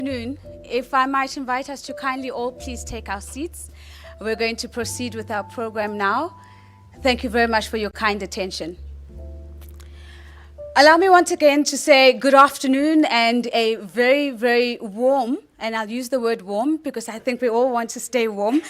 Afternoon. If I might invite us to kindly all please take our seats. We're going to proceed with our program now. Thank you very much for your kind attention. Allow me once again to say good afternoon and a very, very warm, and I'll use the word warm because I think we all want to stay warm,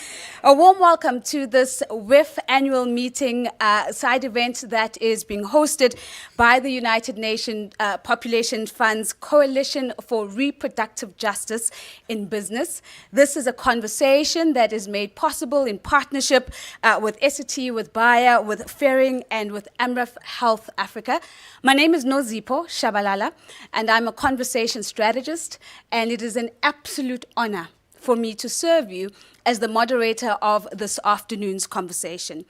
a warm welcome to this WIF annual meeting side event that is being hosted by the United Nations Population Fund's Coalition for Reproductive Justice in Business. This is a conversation that is made possible in partnership with SRHR, with Bayer, with Fairing, and with Amref Health Africa. My name is Nozipho Shabalala, and I'm a conversation strategist, and it is an absolute honor for me to serve you as the moderator of this afternoon's conversation.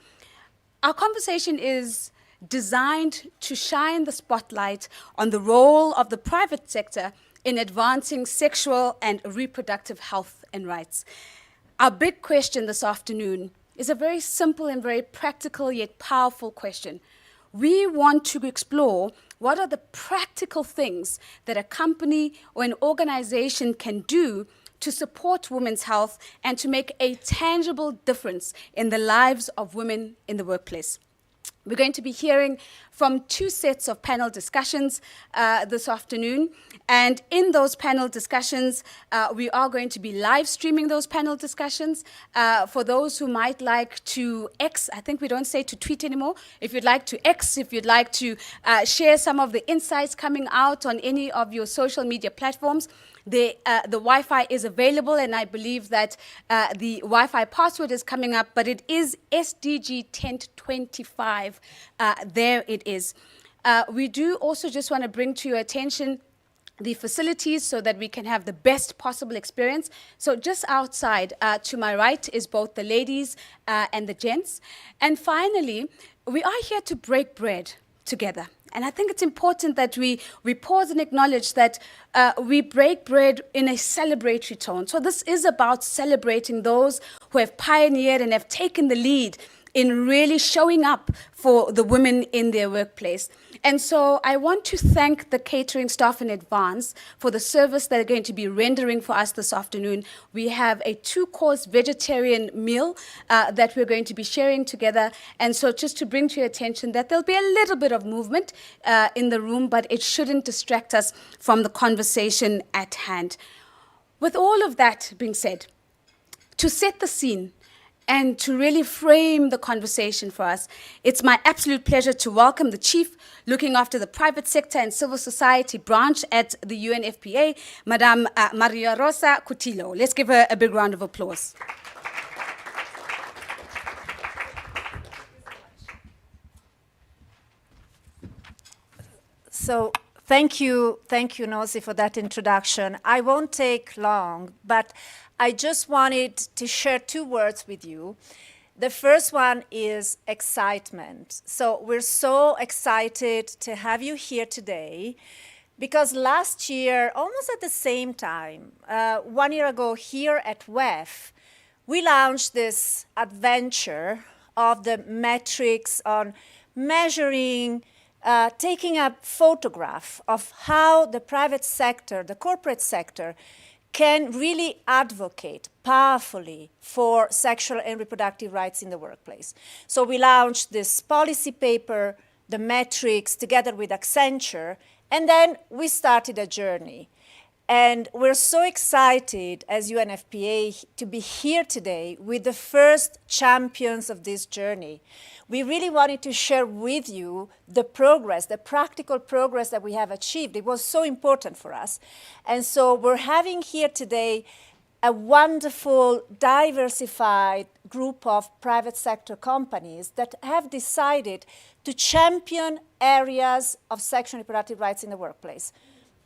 Our conversation is designed to shine the spotlight on the role of the private sector in advancing sexual and reproductive health and rights. Our big question this afternoon is a very simple and very practical yet powerful question. We want to explore what are the practical things that a company or an organization can do to support women's health and to make a tangible difference in the lives of women in the workplace. We're going to be hearing from two sets of panel discussions this afternoon. And in those panel discussions, we are going to be live streaming those panel discussions. For those who might like to X, I think we don't say to tweet anymore. If you'd like to X, if you'd like to share some of the insights coming out on any of your social media platforms, the Wi-Fi is available, and I believe that the Wi-Fi password is coming up, but it is SDG 1025. There it is. We do also just want to bring to your attention the facilities so that we can have the best possible experience. So just outside, to my right, is both the ladies and the gents. And finally, we are here to break bread together. And I think it's important that we pause and acknowledge that we break bread in a celebratory tone. So this is about celebrating those who have pioneered and have taken the lead in really showing up for the women in their workplace. And so I want to thank the catering staff in advance for the service they're going to be rendering for us this afternoon. We have a 2-course vegetarian meal that we're going to be sharing together. And so just to bring to your attention that there'll be a little bit of movement in the room, but it shouldn't distract us from the conversation at hand. With all of that being said, to set the scene, and to really frame the conversation for us, it's my absolute pleasure to welcome the Chief looking after the private sector and civil society branch at the UNFPA, Madame Maria Rosa Coutinho. Let's give her a big round of applause. So thank you, Nozi, for that introduction. I won't take long, but I just wanted to share 2 words with you. The first one is excitement. So we're so excited to have you here today because last year, almost at the same time, 1 year ago here at WEF, we launched this adventure of the metrics on measuring, taking a photograph of how the private sector, the corporate sector, can really advocate powerfully for sexual and reproductive rights in the workplace. So we launched this policy paper, the metrics, together with Accenture, and then we started a journey. And we're so excited as UNFPA to be here today with the first champions of this journey. We really wanted to share with you the progress, the practical progress that we have achieved. It was so important for us. And so we're having here today a wonderful, diversified group of private sector companies that have decided to champion areas of sexual and reproductive rights in the workplace.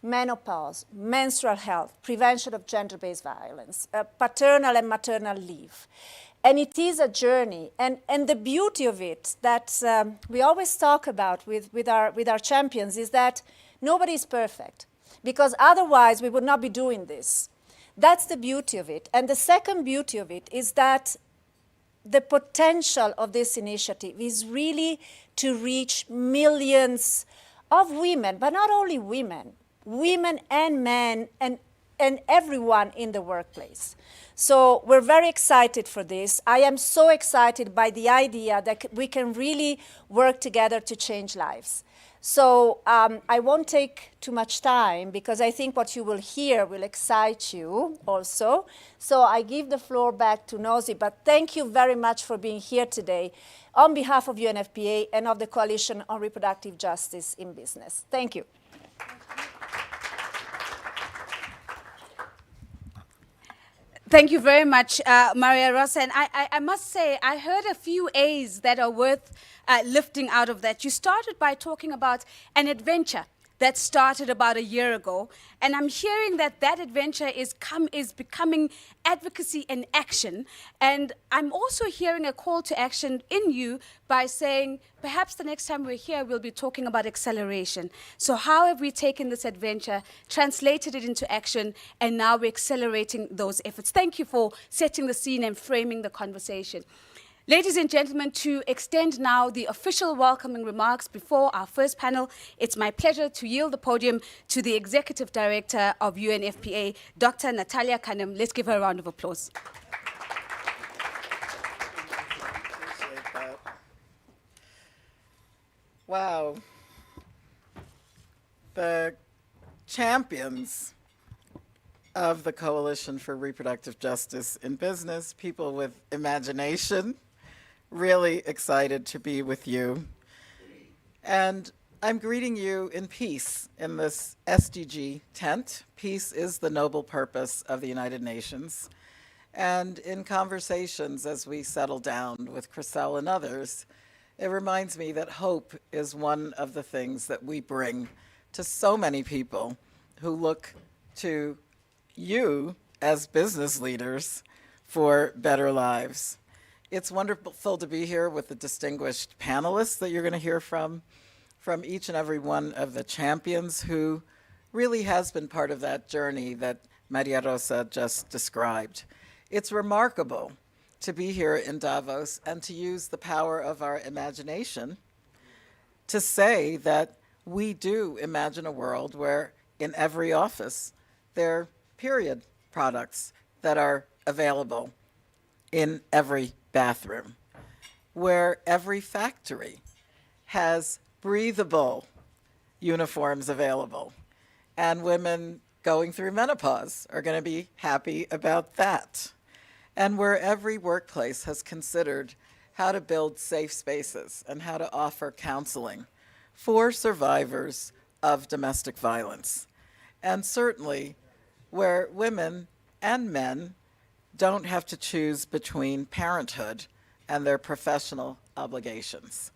Menopause, menstrual health, prevention of gender-based violence, paternal and maternal leave. And it is a journey. And the beauty of it that we always talk about with our champions is that nobody is perfect, because otherwise we would not be doing this. That's the beauty of it. And the second beauty of it is that the potential of this initiative is really to reach millions of women, but not only women and men, and and everyone in the workplace. So we're very excited for this. I am so excited by the idea that we can really work together to change lives. So I won't take too much time because I think what you will hear will excite you also. So I give the floor back to Nosy, but thank you very much for being here today on behalf of UNFPA and of the Coalition on Reproductive Justice in Business. Thank you. Thank you very much, Maria Rosa. And I must say, I heard a few A's that are worth lifting out of that. You started by talking about an adventure that started about a year ago. And I'm hearing that that adventure is becoming advocacy in action. And I'm also hearing a call to action in you by saying, perhaps the next time we're here, we'll be talking about acceleration. So how have we taken this adventure, translated it into action, and now we're accelerating those efforts? Thank you for setting the scene and framing the conversation. Ladies and gentlemen, to extend now the official welcoming remarks before our first panel, it's my pleasure to yield the podium to the Executive Director of UNFPA, Dr. Natalia Kanem. Let's give her a round of applause. Appreciate that. Wow. The champions of the Coalition for Reproductive Justice in Business, people with imagination, really excited to be with you. And I'm greeting you in peace in this SDG tent. Peace is the noble purpose of the United Nations. And in conversations as we settle down with Chriselle and others, it reminds me that hope is one of the things that we bring to so many people who look to you as business leaders for better lives. It's wonderful to be here with the distinguished panelists that you're going to hear from each and every one of the champions who really has been part of that journey that Maria Rosa just described. It's remarkable to be here in Davos and to use the power of our imagination to say that we do imagine a world where in every office there are period products that are available in every bathroom, where every factory has breathable uniforms available, and women going through menopause are going to be happy about that, and where every workplace has considered how to build safe spaces and how to offer counseling for survivors of domestic violence, and certainly where women and men don't have to choose between parenthood and their professional obligations.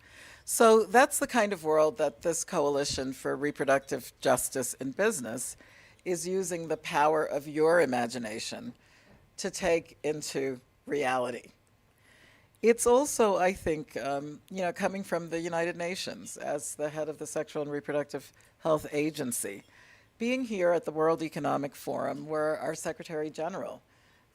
So that's the kind of world that this Coalition for Reproductive Justice in Business is using the power of your imagination to take into reality. It's also, I think, coming from the United Nations as the head of the Sexual and Reproductive Health Agency, being here at the World Economic Forum where our Secretary General,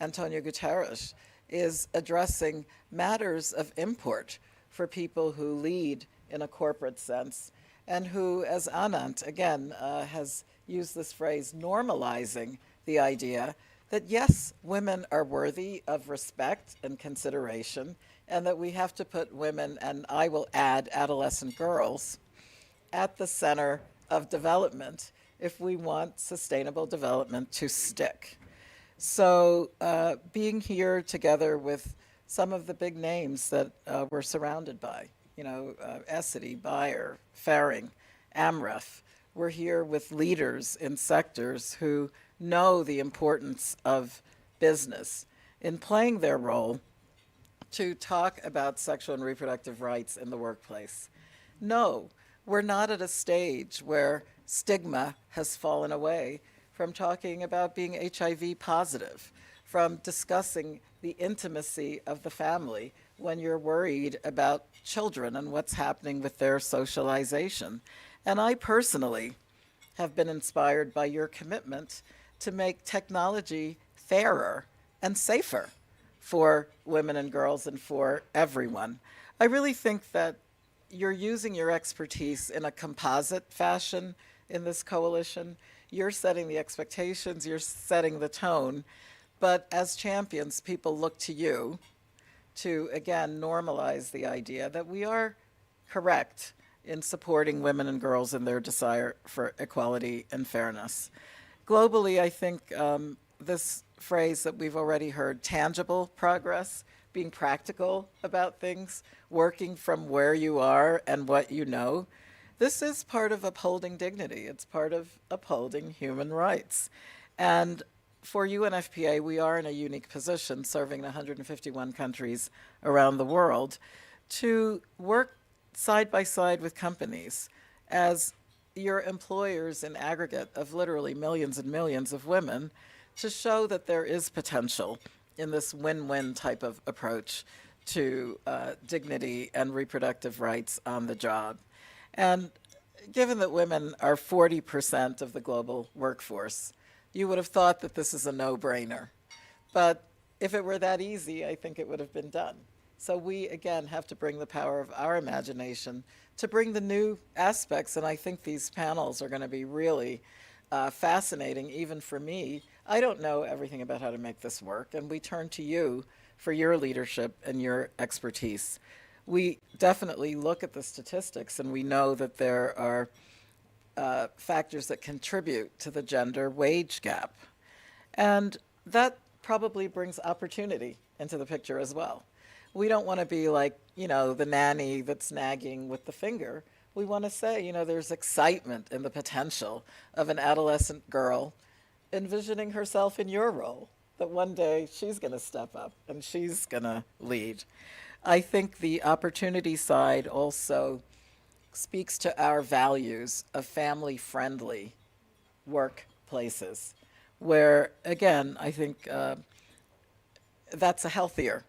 Antonio Guterres, is addressing matters of import for people who lead in a corporate sense and who, as Anant again has used this phrase, normalizing the idea that yes, women are worthy of respect and consideration, and that we have to put women, and I will add adolescent girls, at the center of development if we want sustainable development to stick. So being here together with some of the big names that we're surrounded by, Essity, Bayer, Faring, Amref, we're here with leaders in sectors who know the importance of business in playing their role to talk about sexual and reproductive rights in the workplace. No, we're not at a stage where stigma has fallen away from talking about being HIV positive, from discussing the intimacy of the family when you're worried about children and what's happening with their socialization. And I personally have been inspired by your commitment to make technology fairer and safer for women and girls and for everyone. I really think that you're using your expertise in a composite fashion in this coalition. You're setting the expectations, you're setting the tone. But as champions, people look to you to, again, normalize the idea that we are correct in supporting women and girls in their desire for equality and fairness. Globally, I think this phrase that we've already heard, tangible progress, being practical about things, working from where you are and what you know, this is part of upholding dignity. It's part of upholding human rights. And for UNFPA, we are in a unique position, serving 151 countries around the world, to work side by side with companies as your employers in aggregate of literally millions and millions of women to show that there is potential in this win-win type of approach to dignity and reproductive rights on the job. And given that women are 40% of the global workforce, you would have thought that this is a no-brainer. But if it were that easy, I think it would have been done. So we, again, have to bring the power of our imagination to bring the new aspects, and I think these panels are going to be really fascinating, even for me. I don't know everything about how to make this work, and we turn to you for your leadership and your expertise. We definitely look at the statistics, and we know that there are factors that contribute to the gender wage gap. And that probably brings opportunity into the picture as well. We don't want to be like, the nanny that's nagging with the finger. We want to say, there's excitement in the potential of an adolescent girl envisioning herself in your role, that one day she's going to step up and she's going to lead. I think the opportunity side also speaks to our values of family-friendly workplaces, where, again, I think that's a healthier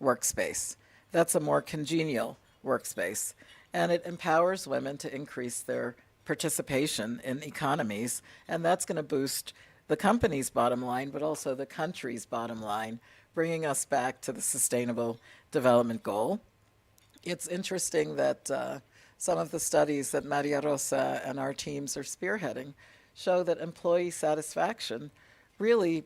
workspace. That's a more congenial workspace. And it empowers women to increase their participation in economies, and that's going to boost the company's bottom line, but also the country's bottom line, bringing us back to the Sustainable Development Goal. It's interesting that some of the studies that Maria Rosa and our teams are spearheading show that employee satisfaction really,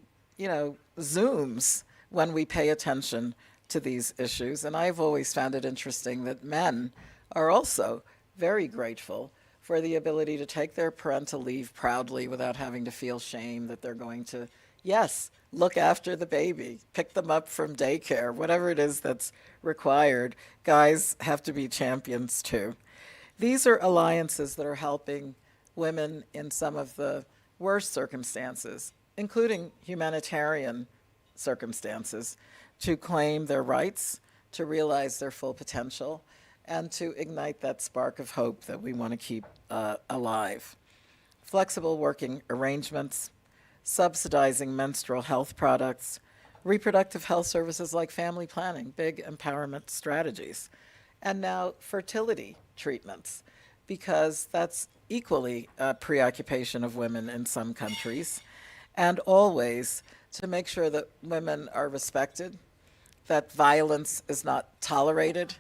zooms when we pay attention to these issues. And I've always found it interesting that men are also very grateful for the ability to take their parental leave proudly without having to feel shame that they're going to, yes, look after the baby, pick them up from daycare, whatever it is that's required. Guys have to be champions too. These are alliances that are helping women in some of the worst circumstances, including humanitarian circumstances, to claim their rights, to realize their full potential, and to ignite that spark of hope that we want to keep alive. Flexible working arrangements, subsidizing menstrual health products, reproductive health services like family planning, big empowerment strategies, and now fertility treatments, because that's equally a preoccupation of women in some countries, and always to make sure that women are respected, that violence is not tolerated,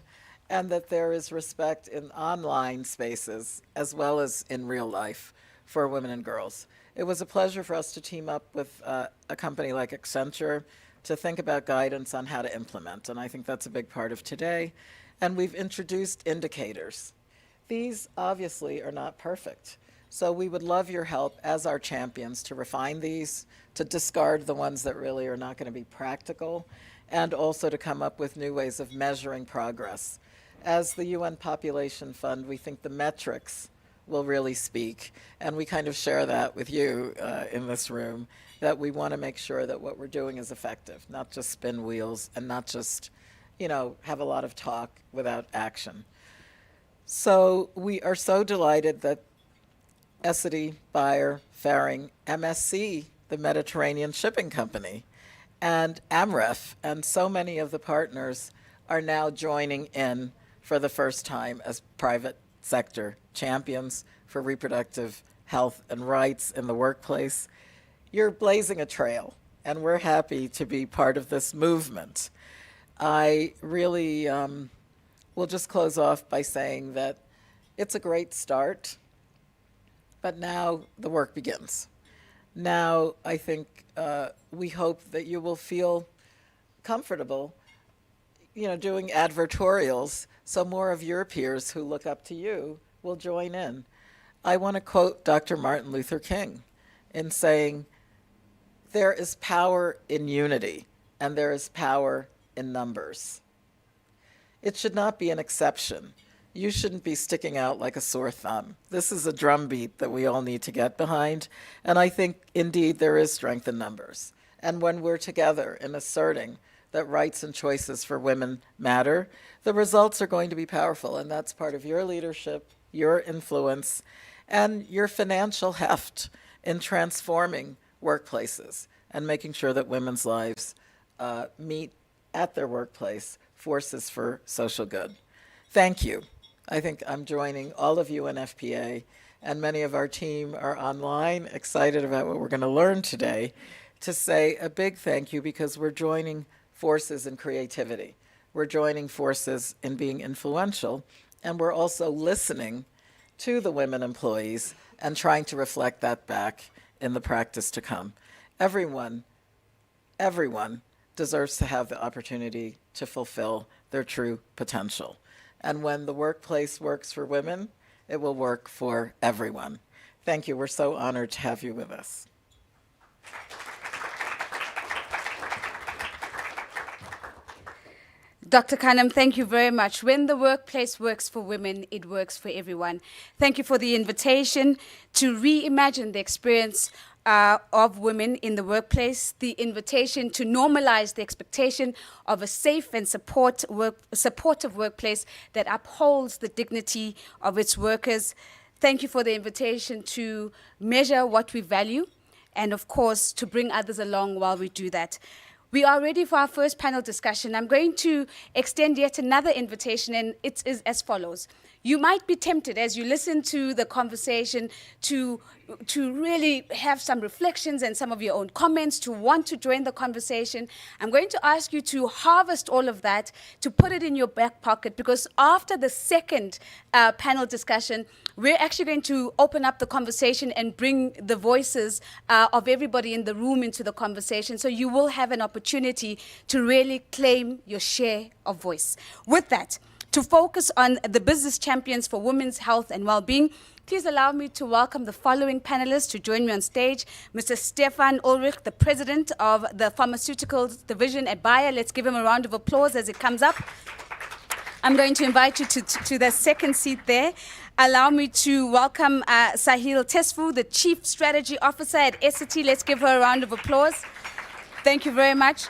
and that there is respect in online spaces as well as in real life for women and girls. It was a pleasure for us to team up with a company like Accenture to think about guidance on how to implement, and I think that's a big part of today. And we've introduced indicators. These obviously are not perfect, so we would love your help as our champions to refine these, to discard the ones that really are not going to be practical, and also to come up with new ways of measuring progress. As the UN Population Fund, we think the metrics will really speak, and we kind of share that with you in this room, that we want to make sure that what we're doing is effective, not just spin wheels and not just, have a lot of talk without action. So we are so delighted that Essity, Bayer, Faring, MSC, the Mediterranean Shipping Company, and AMREF, and so many of the partners are now joining in for the first time as private sector champions for reproductive health and rights in the workplace. You're blazing a trail, and we're happy to be part of this movement. I really will just close off by saying that it's a great start, but now the work begins. Now, I think we hope that you will feel comfortable, doing advertorials, so more of your peers who look up to you will join in. I want to quote Dr. Martin Luther King in saying, "There is power in unity, and there is power in numbers." It should not be an exception. You shouldn't be sticking out like a sore thumb. This is a drumbeat that we all need to get behind, and I think indeed there is strength in numbers. And when we're together in asserting that rights and choices for women matter, the results are going to be powerful, and that's part of your leadership, your influence, and your financial heft in transforming workplaces and making sure that women's lives meet at their workplace forces for social good. Thank you. I think I'm joining all of UNFPA, and many of our team are online, excited about what we're going to learn today, to say a big thank you, because we're joining forces in creativity. We're joining forces in being influential, and we're also listening to the women employees and trying to reflect that back in the practice to come. Everyone deserves to have the opportunity to fulfill their true potential. And when the workplace works for women, it will work for everyone. Thank you. We're so honored to have you with us. Dr. Khanam, thank you very much. When the workplace works for women, it works for everyone. Thank you for the invitation to reimagine the experience of women in the workplace, the invitation to normalize the expectation of a safe and supportive workplace that upholds the dignity of its workers. Thank you for the invitation to measure what we value and, of course, to bring others along while we do that. We are ready for our first panel discussion. I'm going to extend yet another invitation, and it is as follows. You might be tempted as you listen to the conversation to really have some reflections and some of your own comments, to want to join the conversation. I'm going to ask you to harvest all of that, to put it in your back pocket, because after the second panel discussion, we're actually going to open up the conversation and bring the voices of everybody in the room into the conversation. So you will have an opportunity to really claim your share of voice. With that, to focus on the business champions for women's health and well-being, please allow me to welcome the following panelists to join me on stage. Mr. Stefan Ulrich, the president of the pharmaceuticals division at Bayer. Let's give him a round of applause as it comes up. I'm going to invite you to the second seat there. Allow me to welcome Sahil Tesfu, the chief strategy officer at Essity. Let's give her a round of applause. Thank you very much.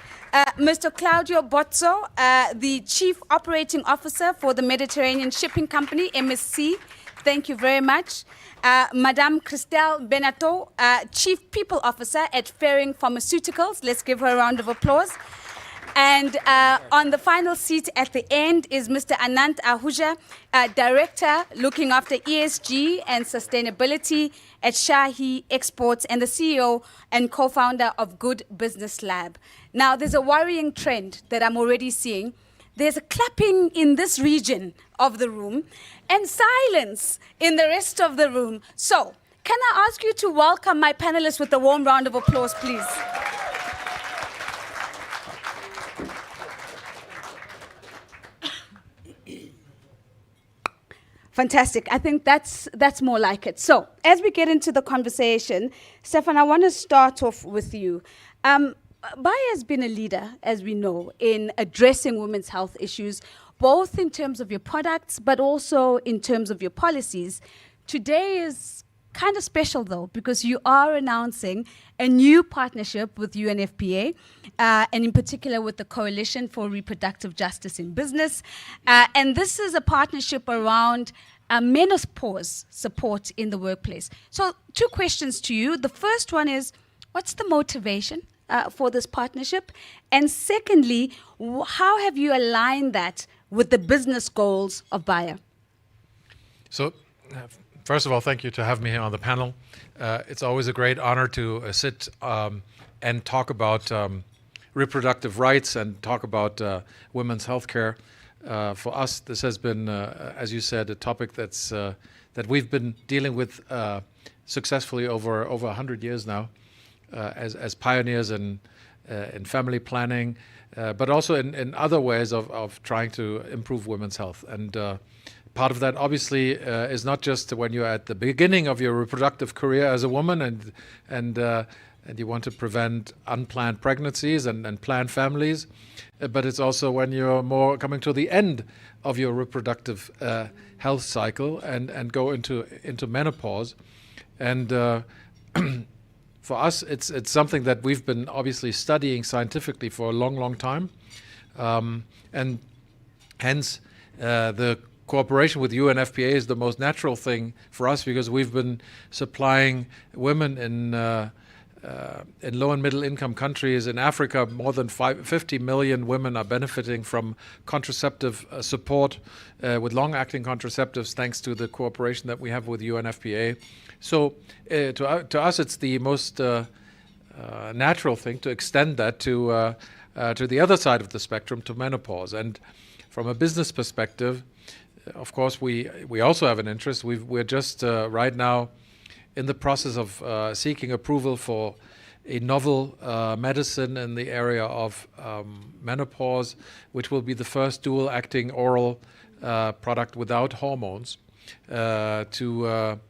Mr. Claudio Bozzo, the Chief Operating Officer for the Mediterranean Shipping Company, MSC. Thank you very much. Madame Christelle Benato, Chief People Officer at Ferring Pharmaceuticals. Let's give her a round of applause. And on the final seat at the end is Mr. Anant Ahuja, Director looking after ESG and sustainability at Shahi Exports and the CEO and co-founder of Good Business Lab. Now, there's a worrying trend that I'm already seeing. There's a clapping in this region of the room and silence in the rest of the room. So, can I ask you to welcome my panelists with a warm round of applause, please? Fantastic. I think that's more like it. So, as we get into the conversation, Stefan, I want to start off with you. Bayer has been a leader, as we know, in addressing women's health issues, both in terms of your products, but also in terms of your policies. Today is kind of special, though, because you are announcing a new partnership with UNFPA, and in particular with the Coalition for Reproductive Justice in Business. And this is a partnership around menopause support in the workplace. So 2 questions to you. The first one is, what's the motivation for this partnership? And secondly, how have you aligned that with the business goals of Bayer? So, first of all, thank you to have me here on the panel. It's always a great honor to sit and talk about reproductive rights and talk about women's health care. For us, this has been, as you said, a topic that we've been dealing with successfully over 100 years now. as pioneers in family planning, but also in other ways of trying to improve women's health. And part of that obviously is not just when you're at the beginning of your reproductive career as a woman and you want to prevent unplanned pregnancies and plan families, but it's also when you're more coming to the end of your reproductive health cycle and go into menopause. And for us, it's something that we've been obviously studying scientifically for a long, long time. And hence, the cooperation with UNFPA is the most natural thing for us, because we've been supplying women in low and middle income countries. In Africa, more than 50 million women are benefiting from contraceptive support with long-acting contraceptives, thanks to the cooperation that we have with UNFPA. So to us, it's the most natural thing to extend that to the other side of the spectrum, to menopause. And from a business perspective, of course, we also have an interest. We're just right now in the process of seeking approval for a novel medicine in the area of menopause, which will be the first dual-acting oral product without hormones to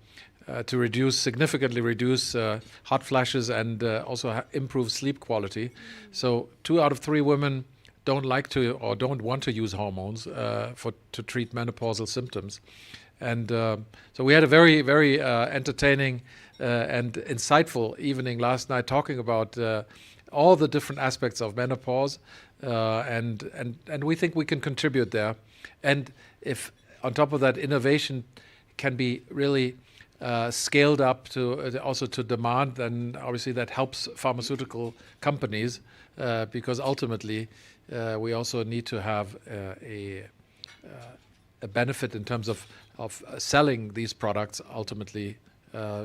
significantly reduce hot flashes and also improve sleep quality. So 2 out of 3 women don't like to or don't want to use hormones to treat menopausal symptoms. And so we had a very, very entertaining and insightful evening last night talking about all the different aspects of menopause, and we think we can contribute there. And if on top of that, innovation can be really scaled up to also to demand, then obviously that helps pharmaceutical companies, because ultimately we also need to have a benefit in terms of selling these products ultimately,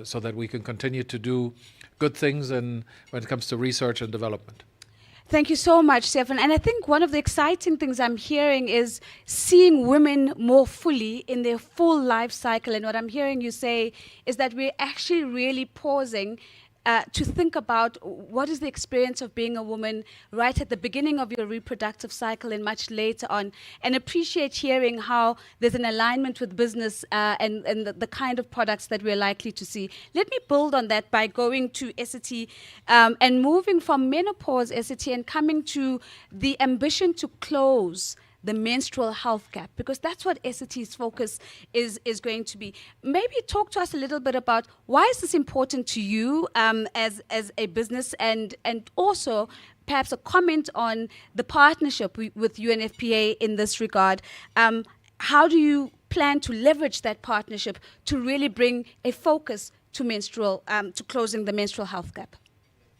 so that we can continue to do good things when it comes to research and development. Thank you so much, Stefan. And I think one of the exciting things I'm hearing is seeing women more fully in their full life cycle. And what I'm hearing you say is that we're actually really pausing to think about what is the experience of being a woman right at the beginning of your reproductive cycle and much later on, and appreciate hearing how there's an alignment with business and the kind of products that we're likely to see. Let me build on that by going to Essity and moving from menopause, Essity, and coming to the ambition to close the menstrual health gap, because that's what Essity's focus is going to be. Maybe talk to us a little bit about why is this important to you as a business, and also perhaps a comment on the partnership with UNFPA in this regard. How do you plan to leverage that partnership to really bring a focus to menstrual, to closing the menstrual health gap?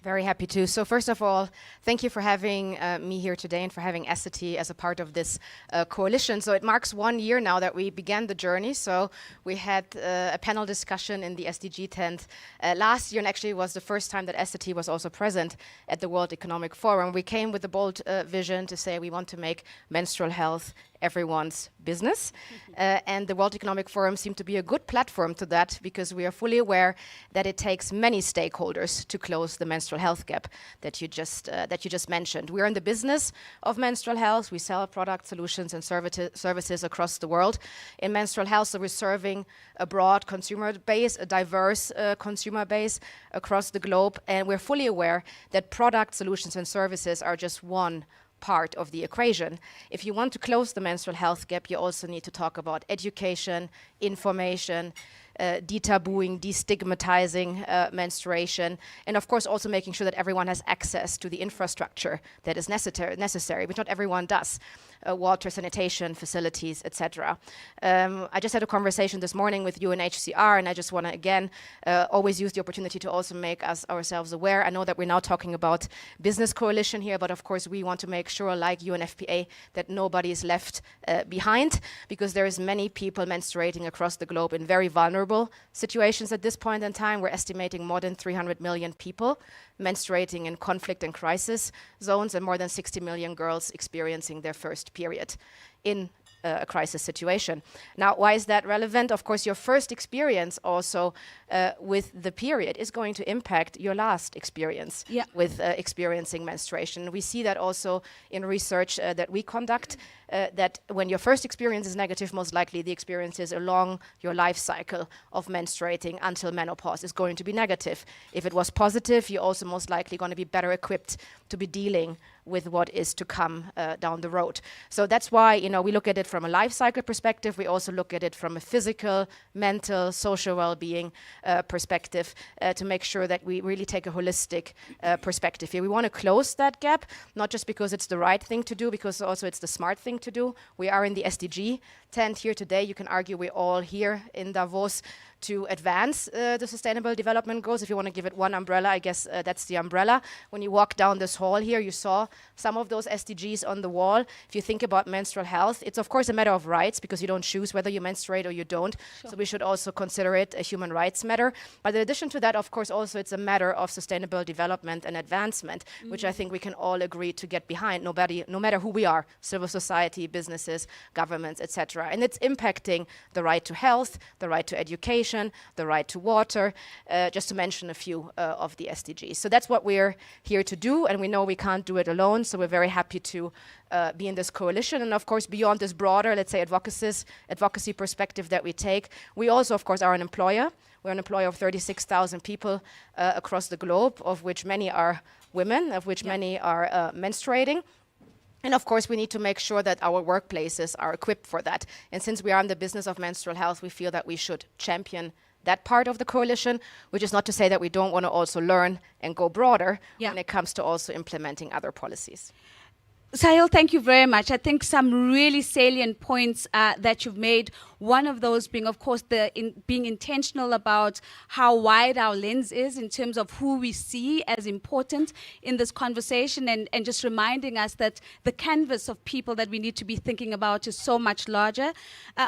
Very happy to. So first of all, thank you for having me here today and for having Essity as a part of this coalition. So it marks 1 year now that we began the journey. So we had a panel discussion in the SDG tent last year, and actually it was the first time that Essity was also present at the World Economic Forum. We came with a bold vision to say we want to make menstrual health everyone's business. And the World Economic Forum seemed to be a good platform to that, because we are fully aware that it takes many stakeholders to close the menstrual health gap that you just mentioned. We are in the business of menstrual health. We sell products, solutions, and services across the world in menstrual health. So we're serving a broad consumer base, a diverse consumer base across the globe. And we're fully aware that products, solutions, and services are just one part of the equation. If you want to close the menstrual health gap, you also need to talk about education, information, detabooing, destigmatizing menstruation, and of course also making sure that everyone has access to the infrastructure that is necessary, which not everyone does. Water, sanitation, facilities, etc. I just had a conversation this morning with UNHCR, and I just want to again always use the opportunity to also make ourselves aware. I know that we're now talking about business coalition here, but of course we want to make sure, like UNFPA, that nobody is left behind, because there is many people menstruating across the globe in very vulnerable situations at this point in time. We're estimating more than 300 million people menstruating in conflict and crisis zones, and more than 60 million girls experiencing their first period. In a crisis situation. Now, why is that relevant? Of course, your first experience also with the period is going to impact your last experience with experiencing menstruation. We see that also in research that we conduct, that when your first experience is negative, most likely the experiences along your life cycle of menstruating until menopause is going to be negative. If it was positive, you're also most likely going to be better equipped to be dealing with what is to come down the road. So that's why, you know, we look at it from a life cycle perspective. We also look at it from a physical, mental, social well-being perspective to make sure that we really take a holistic perspective here. We want to close that gap, not just because it's the right thing to do, because also it's the smart thing to do. We are in the SDG tent here today. You can argue we're all here in Davos to advance the Sustainable Development Goals. If you want to give it one umbrella, I guess that's the umbrella. When you walk down this hall here, you saw some of those SDGs on the wall. If you think about menstrual health, it's of course a matter of rights because you don't choose whether you menstruate or you don't. Sure. So we should also consider it a human rights matter. But in addition to that, of course, also it's a matter of sustainable development and advancement, which I think we can all agree to get behind, no matter who we are, civil society, businesses, governments, etc. And it's impacting the right to health, the right to education, the right to water, just to mention a few of the SDGs. So that's what we're here to do, and we know we can't do it alone, so we're very happy to be in this coalition. And of course, beyond this broader, let's say, advocacy perspective that we take, we also, of course, are an employer. We're an employer of 36,000 people across the globe, of which many are women, of which many are menstruating. And of course, we need to make sure that our workplaces are equipped for that. And since we are in the business of menstrual health, we feel that we should champion that part of the coalition, which is not to say that we don't want to also learn and go broader when it comes to also implementing other policies. Sahil, thank you very much. I think some really salient points that you've made. One of those being, of course, being intentional about how wide our lens is in terms of who we see as important in this conversation, and just reminding us that the canvas of people that we need to be thinking about is so much larger.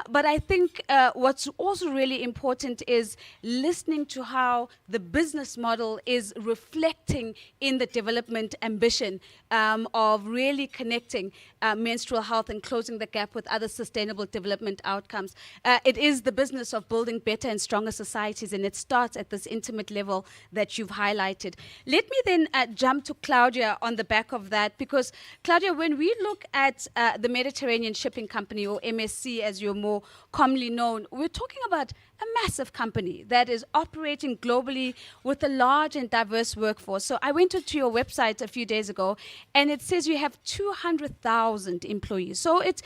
But I think what's also really important is listening to how the business model is reflecting in the development ambition of really connecting menstrual health and closing the gap with other sustainable development outcomes. It is the business of building better and stronger societies, and it starts at this intimate level that you've highlighted. Let me then jump to Claudia on the back of that, because Claudia, when we look at the Mediterranean Shipping Company, or MSC as you're more commonly known, we're talking about a massive company that is operating globally with a large and diverse workforce. So I went to your website a few days ago, and it says you have 200,000 employees. So it's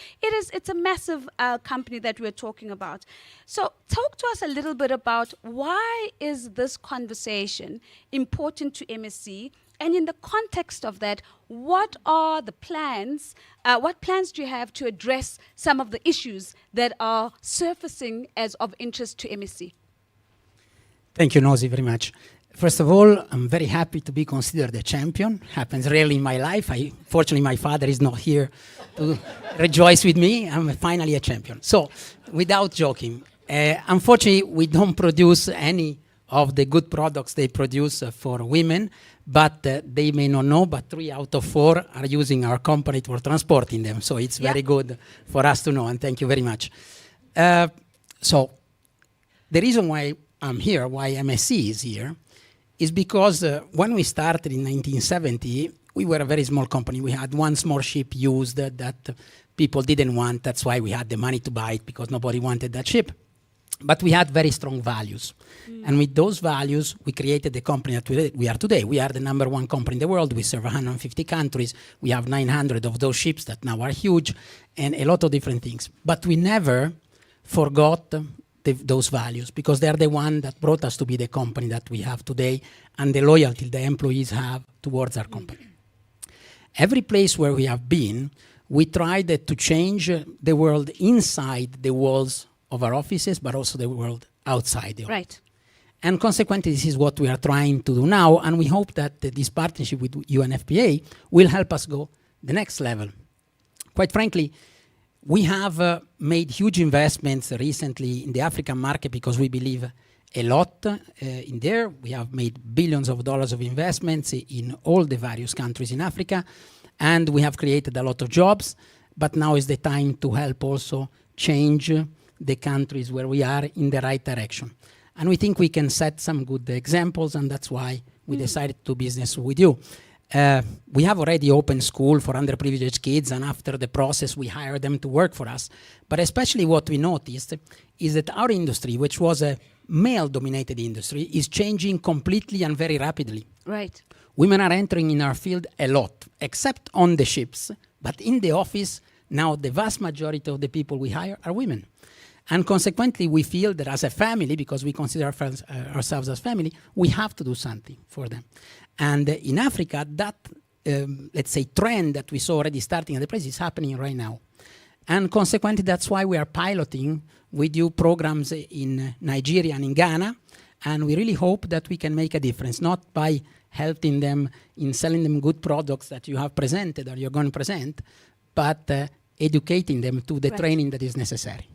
a massive company that we're talking about. So talk to us a little bit about why is this conversation important to MSC? And in the context of that, what are the plans? What plans do you have to address some of the issues that are surfacing as of interest to MSC? Thank you, Nosy, very much. First of all, I'm very happy to be considered a champion. Happens rarely in my life. Fortunately, my father is not here to rejoice with me. I'm finally a champion. So, without joking, unfortunately, we don't produce any of the good products they produce for women, but they may not know, but 3 out of 4 are using our company for transporting them. So it's very good for us to know, and thank you very much. So the reason why I'm here, why MSC is here, is because when we started in 1970, we were a very small company. We had one small ship used that people didn't want. That's why we had the money to buy it, because nobody wanted that ship. But we had very strong values. And with those values, we created the company that we are today. We are the #1 company in the world. We serve 150 countries. We have 900 of those ships that now are huge, and a lot of different things. But we never forgot those values, because they're the one that brought us to be the company that we have today, and the loyalty the employees have towards our company. Every place where we have been, we tried to change the world inside the walls of our offices, but also the world outside the office. Right. And consequently, this is what we are trying to do now, and we hope that this partnership with UNFPA will help us go the next level. Quite frankly, we have made huge investments recently in the African market because we believe a lot in there. We have made billions of dollars of investments in all the various countries in Africa, and we have created a lot of jobs. but now is the time to help also change the countries where we are in the right direction. And we think we can set some good examples, and that's why we decided to do business with you. We have already opened school for underprivileged kids, and after the process, we hire them to work for us. But especially what we noticed is that our industry, which was a male-dominated industry, is changing completely and very rapidly. Right. Women are entering in our field a lot, except on the ships, but in the office, now the vast majority of the people we hire are women. And consequently, we feel that as a family, because we consider ourselves as family, we have to do something for them. And in Africa, that, let's say, trend that we saw already starting at the place is happening right now. And consequently, that's why we are piloting with you programs in Nigeria and in Ghana. And we really hope that we can make a difference, not by helping them in selling them good products that you have presented or you're going to present, but educating them to the training that is necessary.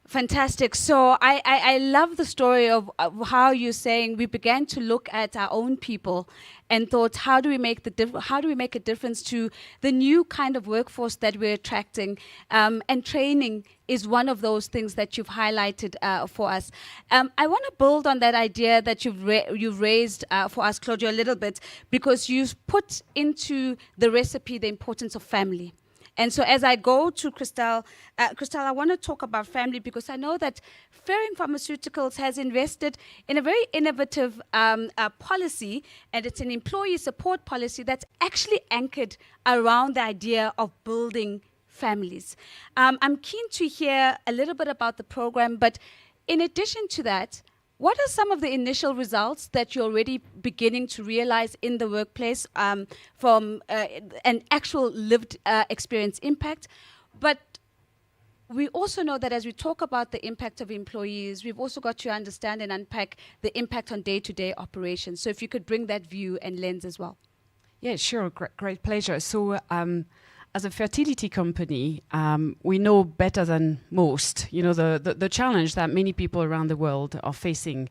Fantastic. So I love the story of how you're saying we began to look at our own people and thought, how do we make a difference to the new kind of workforce that we're attracting? And training is one of those things that you've highlighted for us. I want to build on that idea that you've raised for us, Claudio, a little bit, because you've put into the recipe the importance of family. And so as I go to Christelle, I want to talk about family because I know that Ferring Pharmaceuticals has invested in a very innovative policy, and it's an employee support policy that's actually anchored around the idea of building families. I'm keen to hear a little bit about the program, but in addition to that, what are some of the initial results that you're already beginning to realize in the workplace from an actual lived experience impact? But we also know that as we talk about the impact of employees, we've also got to understand and unpack the impact on day-to-day operations. So if you could bring that view and lens as well. Yeah, sure. Great pleasure. So as a fertility company, we know better than most, the challenge that many people around the world are facing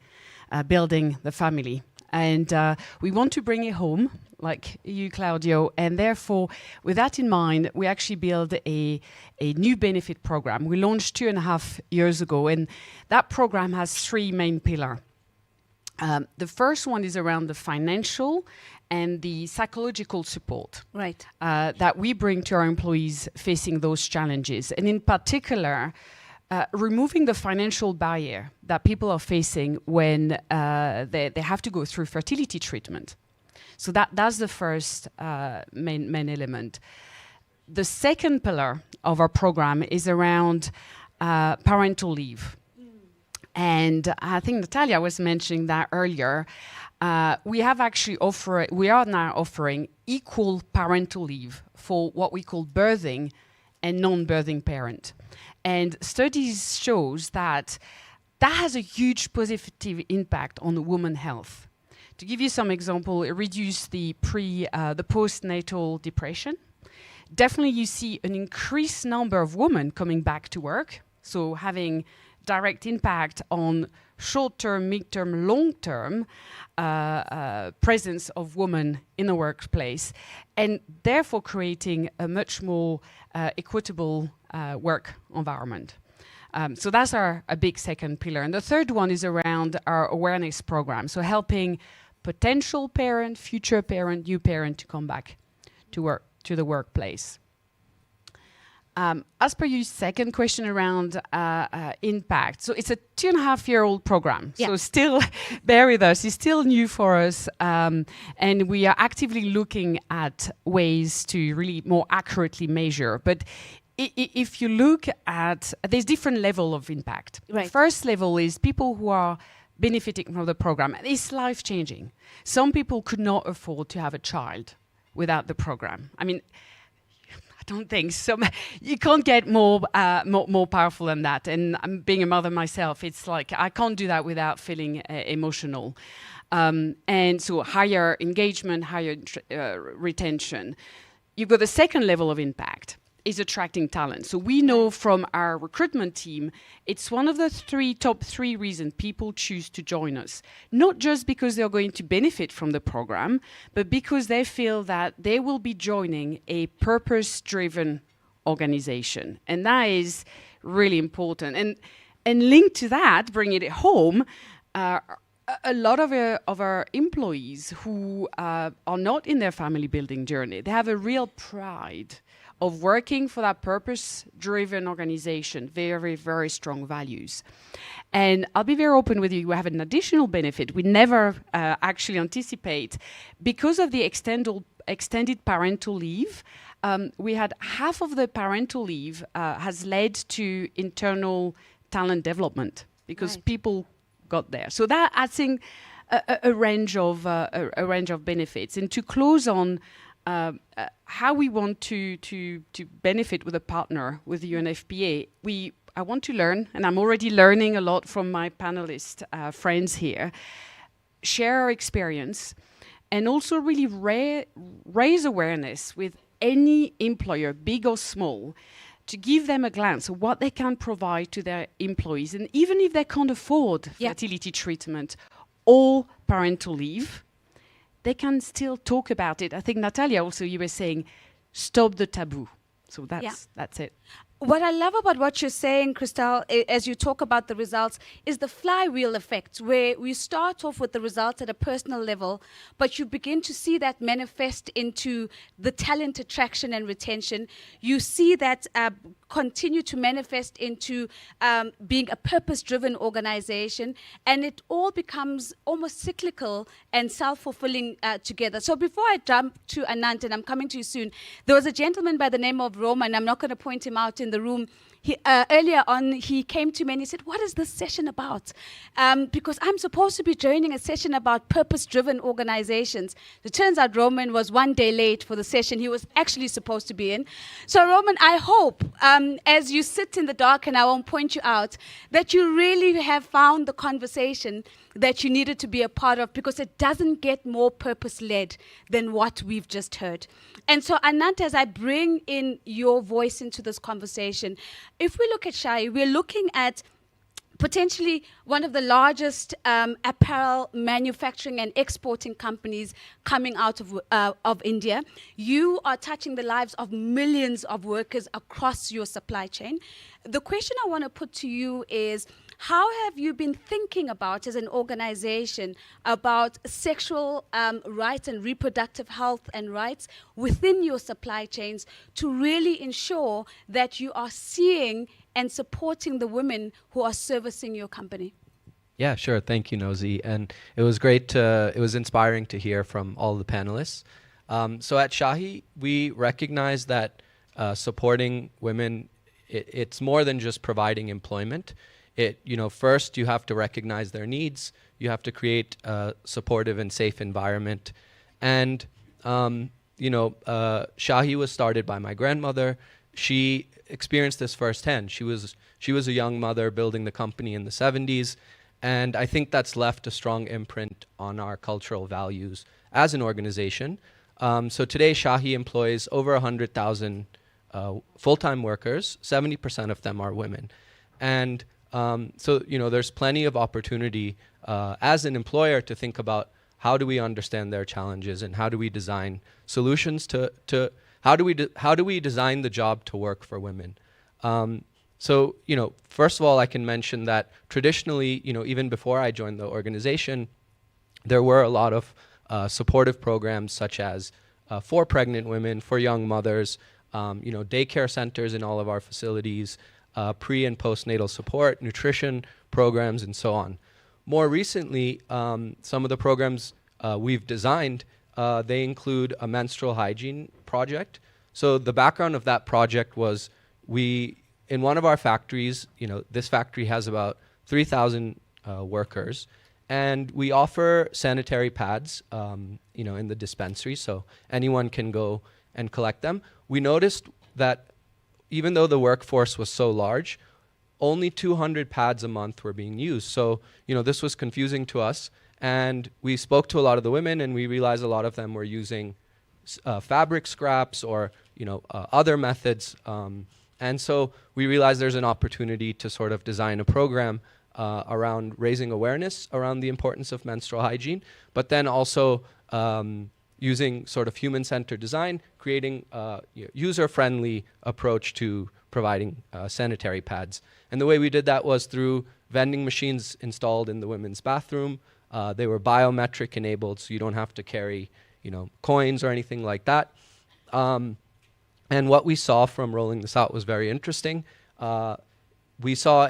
building the family. And we want to bring it home, like you, Claudio. And therefore, with that in mind, we actually build a new benefit program. We launched 2.5 years ago, and that program has 3 main pillars. The first one is around the financial and the psychological support that we bring to our employees facing those challenges. And in particular, removing the financial barrier that people are facing when they have to go through fertility treatment. So that's the first main element. The second pillar of our program is around parental leave. And I think Natalia was mentioning that earlier. We are now offering equal parental leave for what we call birthing and non-birthing parent. And studies shows that has a huge positive impact on women's health. To give you some example, it reduces the postnatal depression. Definitely you see an increased number of women coming back to work, so having direct impact on short-term, mid-term, long-term presence of women in the workplace, and therefore creating a much more equitable work environment. So that's a big second pillar. And the third one is around our awareness program, so helping potential parent, future parent, new parent to come back to the workplace. As per your second question around impact, so it's a 2.5-year-old program, so still bear with us, it's still new for us, and we are actively looking at ways to really more accurately measure. But if you look at, there's different level of impact. Right. First level is people who are benefiting from the program. It's life-changing. Some people could not afford to have a child without the program. I mean, don't think so. You can't get more powerful than that. And being a mother myself, it's like I can't do that without feeling emotional. And so higher engagement, higher retention. You've got the second level of impact is attracting talent. So we know from our recruitment team, it's one of the top three reasons people choose to join us. Not just because they're going to benefit from the program, but because they feel that they will be joining a purpose-driven organization. And that is really important. And linked to that, bringing it home, a lot of our employees who are not in their family building journey, they have a real pride of working for that purpose-driven organization, very, very strong values. And I'll be very open with you, we have an additional benefit we never actually anticipate. Because of the extended parental leave, we had half of the parental leave has led to internal talent development because people got there. So that I think a range of benefits. And to close on how we want to benefit with a partner with the UNFPA, I want to learn, and I'm already learning a lot from my panelist friends here, share our experience, and also really raise awareness with any employer, big or small, to give them a glance of what they can provide to their employees. And even if they can't afford fertility treatment or parental leave, they can still talk about it. I think, Natalia, also you were saying, stop the taboo. So that's it. What I love about what you're saying, Christelle, as you talk about the results, is the flywheel effect, where we start off with the results at a personal level, but you begin to see that manifest into the talent attraction and retention. You see that continue to manifest into being a purpose-driven organization, and it all becomes almost cyclical and self-fulfilling together. So before I jump to Anant, and I'm coming to you soon, there was a gentleman by the name of Roman, I'm not going to point him out in the room. Earlier on, he came to me and he said, what is this session about? Because I'm supposed to be joining a session about purpose-driven organizations. It turns out Roman was 1 day late for the session he was actually supposed to be in. So Roman, I hope, as you sit in the dark, and I won't point you out, that you really have found the conversation that you needed to be a part of, because it doesn't get more purpose-led than what we've just heard. And so, Anant, as I bring in your voice into this conversation, if we look at Shahi, we're looking at potentially one of the largest apparel manufacturing and exporting companies coming out of India. You are touching the lives of millions of workers across your supply chain. The question I want to put to you is, how have you been thinking about, as an organization, about sexual rights and reproductive health and rights within your supply chains to really ensure that you are seeing and supporting the women who are servicing your company? Yeah, sure. Thank you, Nosy. And it was great it was inspiring to hear from all the panelists. So at Shahi, we recognize that supporting women, it's more than just providing employment. First you have to recognize their needs. You have to create a supportive and safe environment. And, Shahi was started by my grandmother. She experienced this firsthand. She was a young mother building the company in the 70s. And I think that's left a strong imprint on our cultural values as an organization. So today, Shahi employs over 100,000 full-time workers. 70% of them are women. And there's plenty of opportunity as an employer to think about how do we understand their challenges and how do we design solutions to how do we design the job to work for women. First of all, I can mention that traditionally, even before I joined the organization, there were a lot of supportive programs such as for pregnant women, for young mothers, daycare centers in all of our facilities, pre- and postnatal support, nutrition programs, and so on. More recently, some of the programs we've designed, they include a menstrual hygiene project. So the background of that project was in one of our factories, this factory has about 3,000 workers, and we offer sanitary pads, in the dispensary, so anyone can go and collect them. We noticed that even though the workforce was so large, only 200 pads a month were being used. So, this was confusing to us. And we spoke to a lot of the women, and we realized a lot of them were using fabric scraps or, other methods. And so we realized there's an opportunity to sort of design a program around raising awareness around the importance of menstrual hygiene, but then also using sort of human-centered design, creating a user-friendly approach to providing sanitary pads. And the way we did that was through vending machines installed in the women's bathroom. They were biometric enabled, so you don't have to carry, coins or anything like that. And what we saw from rolling this out was very interesting. We saw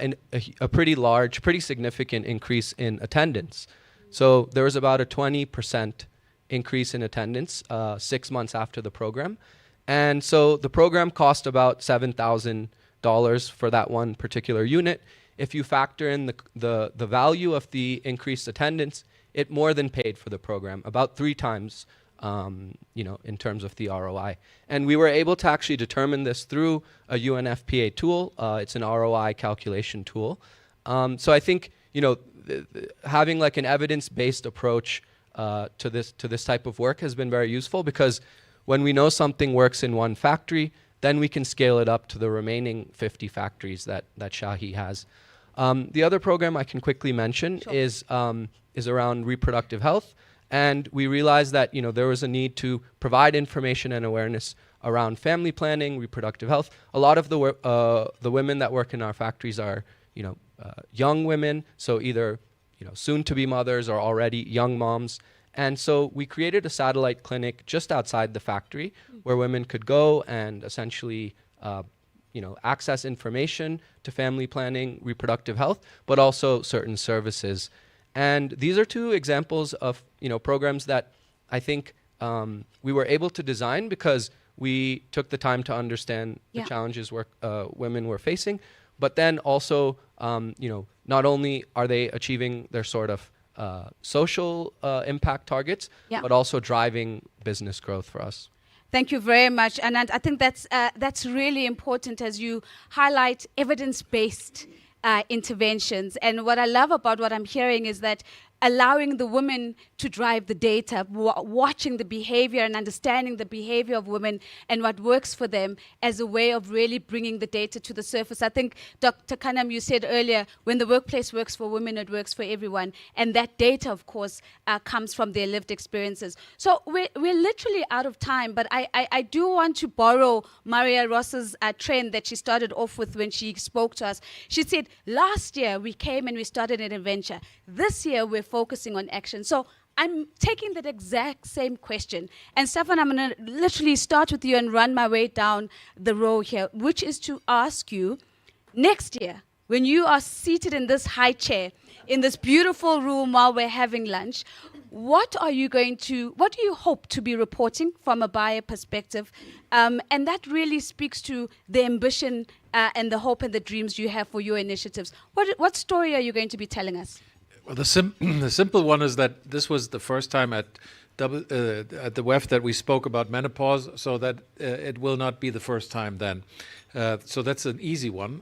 a pretty large, pretty significant increase in attendance. So there was about a 20% increase in attendance 6 months after the program. And so the program cost about $7,000 for that one particular unit. If you factor in the value of the increased attendance, it more than paid for the program, about 3 times, in terms of the ROI. And we were able to actually determine this through a UNFPA tool. It's an ROI calculation tool. So I think, having like an evidence-based approach to this type of work has been very useful, because when we know something works in one factory, then we can scale it up to the remaining 50 factories that Shahi has. The other program I can quickly mention is around reproductive health. And we realized that there was a need to provide information and awareness around family planning, reproductive health. A lot of the women that work in our factories are young women, so either soon-to-be mothers or already young moms. And so we created a satellite clinic just outside the factory where women could go and essentially access information to family planning, reproductive health, but also certain services. And these are 2 examples of programs that I think we were able to design because we took the time to understand the challenges women were facing, but then also not only are they achieving their sort of social impact targets, but also driving business growth for us. Thank you very much, Anand. I think that's really important as you highlight evidence-based interventions. And what I love about what I'm hearing is that allowing the women to drive the data, watching the behavior and understanding the behavior of women and what works for them as a way of really bringing the data to the surface. I think, Dr. Khanam, you said earlier, when the workplace works for women, it works for everyone. And that data, of course, comes from their lived experiences. So we're literally out of time, but I do want to borrow Maria Ross's trend that she started off with when she spoke to us. She said, last year we came and we started an adventure. This year we're focusing on action. So I'm taking that exact same question. And Stefan, I'm going to literally start with you and run my way down the row here, which is to ask you, next year, when you are seated in this high chair, in this beautiful room while we're having lunch, what do you hope to be reporting from a buyer perspective? And that really speaks to the ambition and the hope and the dreams you have for your initiatives. What story are you going to be telling us? Well, the simple one is that this was the first time at the WEF that we spoke about menopause, so that it will not be the first time then. So that's an easy one.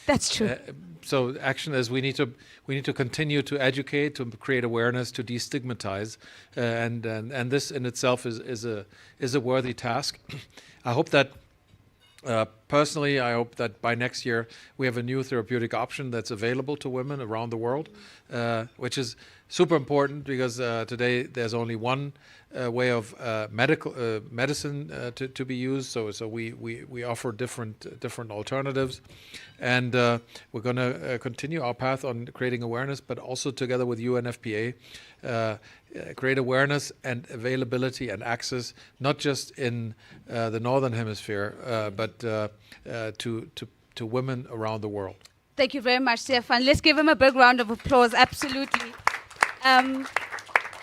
That's true. So action is we need to continue to educate, to create awareness, to destigmatize, and this in itself is a worthy task. I hope that. Personally, I hope that by next year we have a new therapeutic option that's available to women around the world, which is super important because today there's only one way of medicine to be used. So we offer different alternatives, and we're going to continue our path on creating awareness, but also together with UNFPA. Create awareness and availability and access, not just in the Northern Hemisphere, but to women around the world. Thank you very much, Stefan. Let's give him a big round of applause. Absolutely.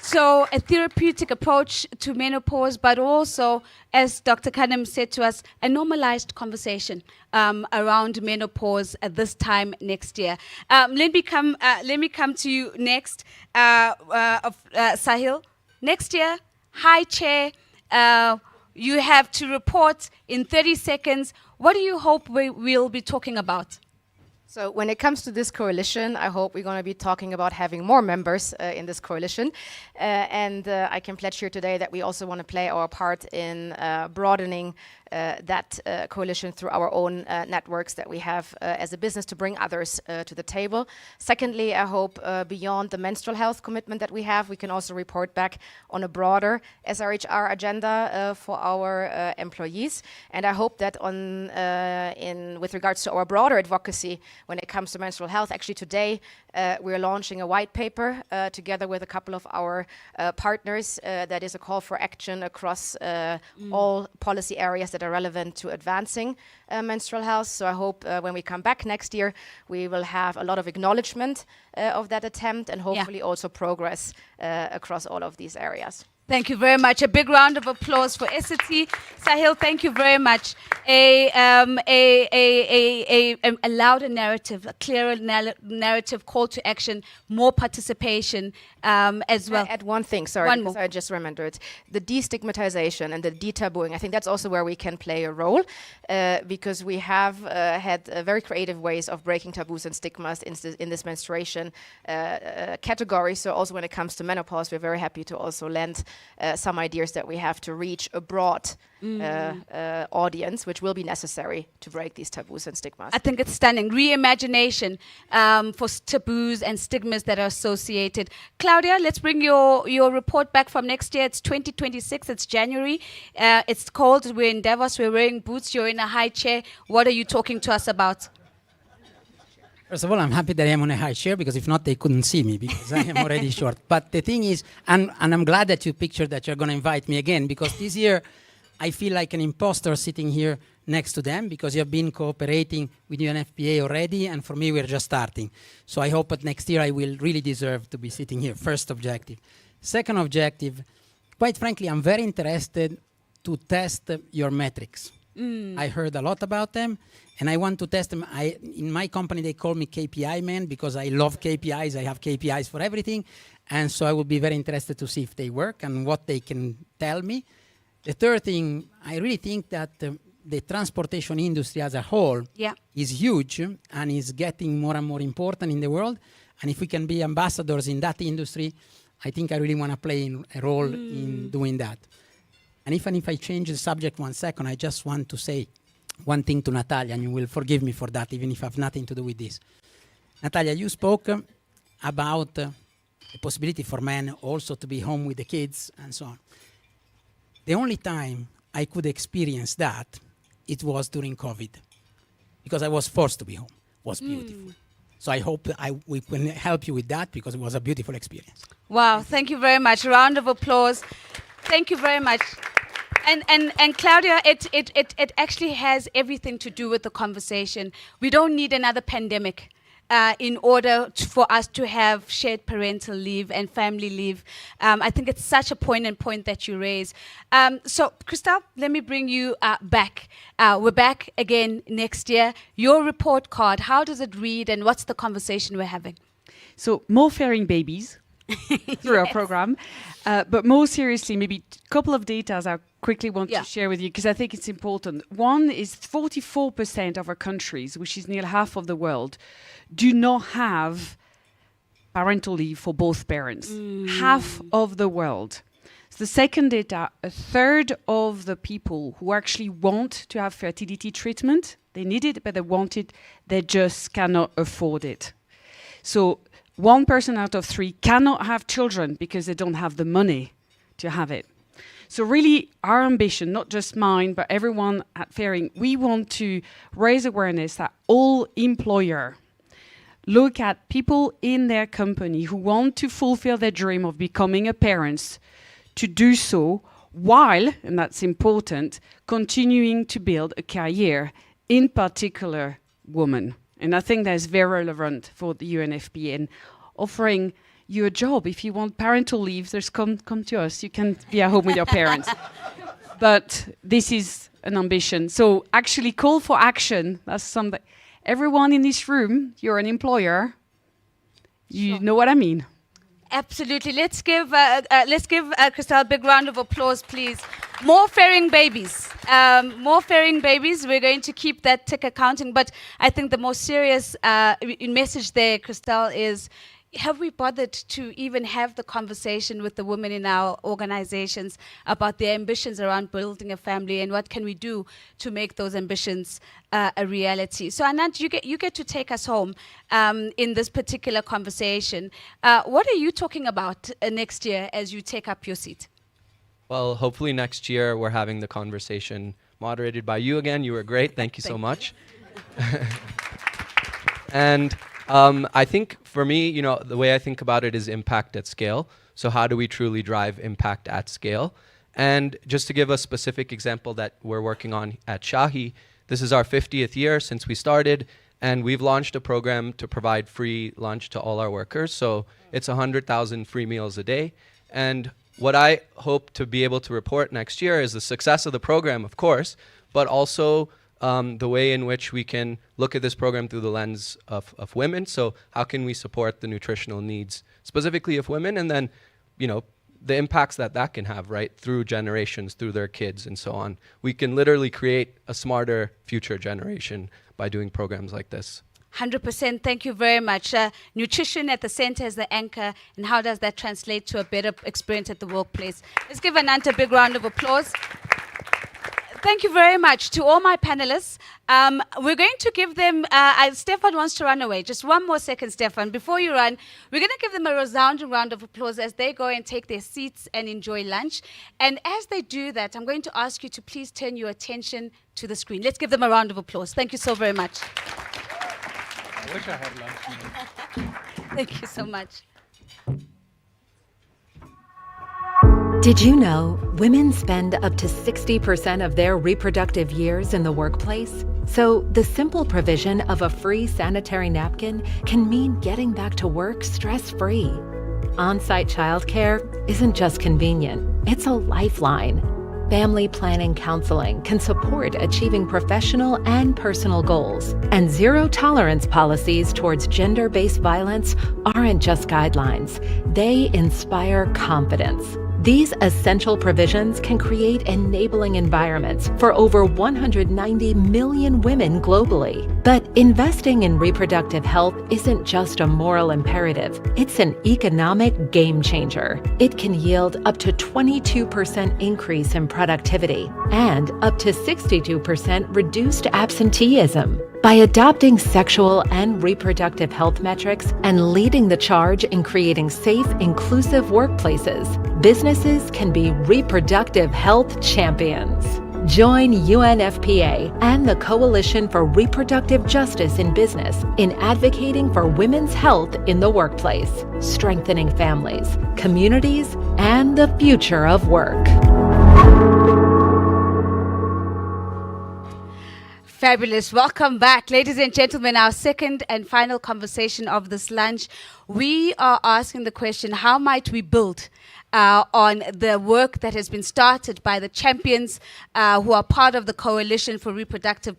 So a therapeutic approach to menopause, but also, as Dr. Khanam said to us, a normalized conversation around menopause at this time next year. Let me come to you next, Sahil. Next year, high chair, you have to report in 30 seconds. What do you hope we'll be talking about? So when it comes to this coalition, I hope we're going to be talking about having more members in this coalition. And I can pledge here today that we also want to play our part in broadening that coalition through our own networks that we have as a business to bring others to the table. Secondly, I hope beyond the menstrual health commitment that we have, we can also report back on a broader SRHR agenda for our employees. And I hope that with regards to our broader advocacy when it comes to menstrual health, actually today we're launching a white paper together with a couple of our partners that is a call for action across all policy areas that are relevant to advancing menstrual health. So I hope when we come back next year, we will have a lot of acknowledgement of that attempt and hopefully also progress across all of these areas. Thank you very much. A big round of applause for Essity. Sahil, thank you very much. A louder narrative, a clearer narrative, call to action, more participation as well. Add one thing, sorry, One because more. I just remembered. The destigmatization and the detabooing, I think that's also where we can play a role because we have had very creative ways of breaking taboos and stigmas in this menstruation category. So also when it comes to menopause, we're very happy to also lend some ideas that we have to reach a broad audience, which will be necessary to break these taboos and stigmas. I think it's stunning. Reimagination for taboos and stigmas that are associated. Claudia, let's bring your report back from next year. It's 2026. It's January. It's cold. We're in Davos. We're wearing boots. You're in a high chair. What are you talking to us about? First of all, I'm happy that I'm on a high chair because if not, they couldn't see me because I am already short. But the thing is, and I'm glad that you pictured that you're going to invite me again because this year I feel like an imposter sitting here next to them because you have been cooperating with UNFPA already, and for me, we're just starting. So I hope that next year I will really deserve to be sitting here. First objective. Second objective, quite frankly, I'm very interested to test your metrics. I heard a lot about them, and I want to test them. In my company, they call me KPI man because I love KPIs. I have KPIs for everything, and so I will be very interested to see if they work and what they can tell me. The third thing, I really think that the transportation industry as a whole is huge and is getting more and more important in the world. And if we can be ambassadors in that industry, I think I really want to play a role in doing that. And even if I change the subject 1 second, I just want to say one thing to Natalia, and you will forgive me for that, even if I have nothing to do with this. Natalia, you spoke about the possibility for men also to be home with the kids and so on. The only time I could experience that, it was during COVID, because I was forced to be home. It was beautiful. So I hope we can help you with that because it was a beautiful experience. Wow, thank you very much. Round of applause. Thank you very much. And Claudia, it actually has everything to do with the conversation. We don't need another pandemic in order for us to have shared parental leave and family leave. I think it's such a poignant point that you raise. So, Christelle, let me bring you back. We're back again next year. Your report card, how does it read and what's the conversation we're having? So more fairing babies through our program. But more seriously, maybe a couple of data I quickly want to share with you because I think it's important. One is 44% of our countries, which is nearly half of the world, do not have parental leave for both parents. Half of the world. So the second data, a third of the people who actually want to have fertility treatment, they need it, but they want it, they just cannot afford it. So 1 person out of 3 cannot have children because they don't have the money to have it. So really our ambition, not just mine, but everyone at Fairing, we want to raise awareness that all employers look at people in their company who want to fulfill their dream of becoming a parent to do so while, and that's important, continuing to build a career, in particular women. And I think that's very relevant for the UNFPA and offering you a job. If you want parental leave, come to us. You can be at home with your parents. But this is an ambition. So actually call for action. That's something. Everyone in this room, you're an employer. You know what I mean. Absolutely. Let's give Christelle a big round of applause, please. More fairing babies. More fairing babies. We're going to keep that ticker counting. But I think the most serious message there, Christelle, is have we bothered to even have the conversation with the women in our organizations about their ambitions around building a family and what can we do to make those ambitions a reality? So Anand, you get to take us home in this particular conversation. What are you talking about next year as you take up your seat? Well, hopefully next year we're having the conversation moderated by you again. You were great. Thank you so much. And I think for me, you know, the way I think about it is impact at scale. So how do we truly drive impact at scale? And just to give a specific example that we're working on at Shahi, this is our 50th year since we started, and we've launched a program to provide free lunch to all our workers. So it's 100,000 free meals a day. And what I hope to be able to report next year is the success of the program, of course, but also the way in which we can look at this program through the lens of women. So how can we support the nutritional needs specifically of women, and then, you know, the impacts that that can have, right, through generations, through their kids and so on. We can literally create a smarter future generation by doing programs like this. 100%. Thank you very much. Nutrition at the center as the anchor, and how does that translate to a better experience at the workplace? Let's give Anant a big round of applause. Thank you very much to all my panelists. We're going to give them, Stefan wants to run away. Just one more second, Stefan. Before you run, we're going to give them a resounding round of applause as they go and take their seats and enjoy lunch. And as they do that, I'm going to ask you to please turn your attention to the screen. Let's give them a round of applause. Thank you so very much. I wish I had lunch. Thank you so much. Did you know women spend up to 60% of their reproductive years in the workplace? So the simple provision of a free sanitary napkin can mean getting back to work stress-free. On-site childcare isn't just convenient, it's a lifeline. Family planning counseling can support achieving professional and personal goals. And zero-tolerance policies towards gender-based violence aren't just guidelines, they inspire confidence. These essential provisions can create enabling environments for over 190 million women globally. But investing in reproductive health isn't just a moral imperative, it's an economic game changer. It can yield up to 22% increase in productivity and up to 62% reduced absenteeism. By adopting sexual and reproductive health metrics and leading the charge in creating safe, inclusive workplaces, businesses can be reproductive health champions. Join UNFPA and the Coalition for Reproductive Justice in Business in advocating for women's health in the workplace, strengthening families, communities, and the future of work. Fabulous. Welcome back, ladies and gentlemen. Our second and final conversation of this lunch. We are asking the question, how might we build on the work that has been started by the champions who are part of the Coalition for Reproduction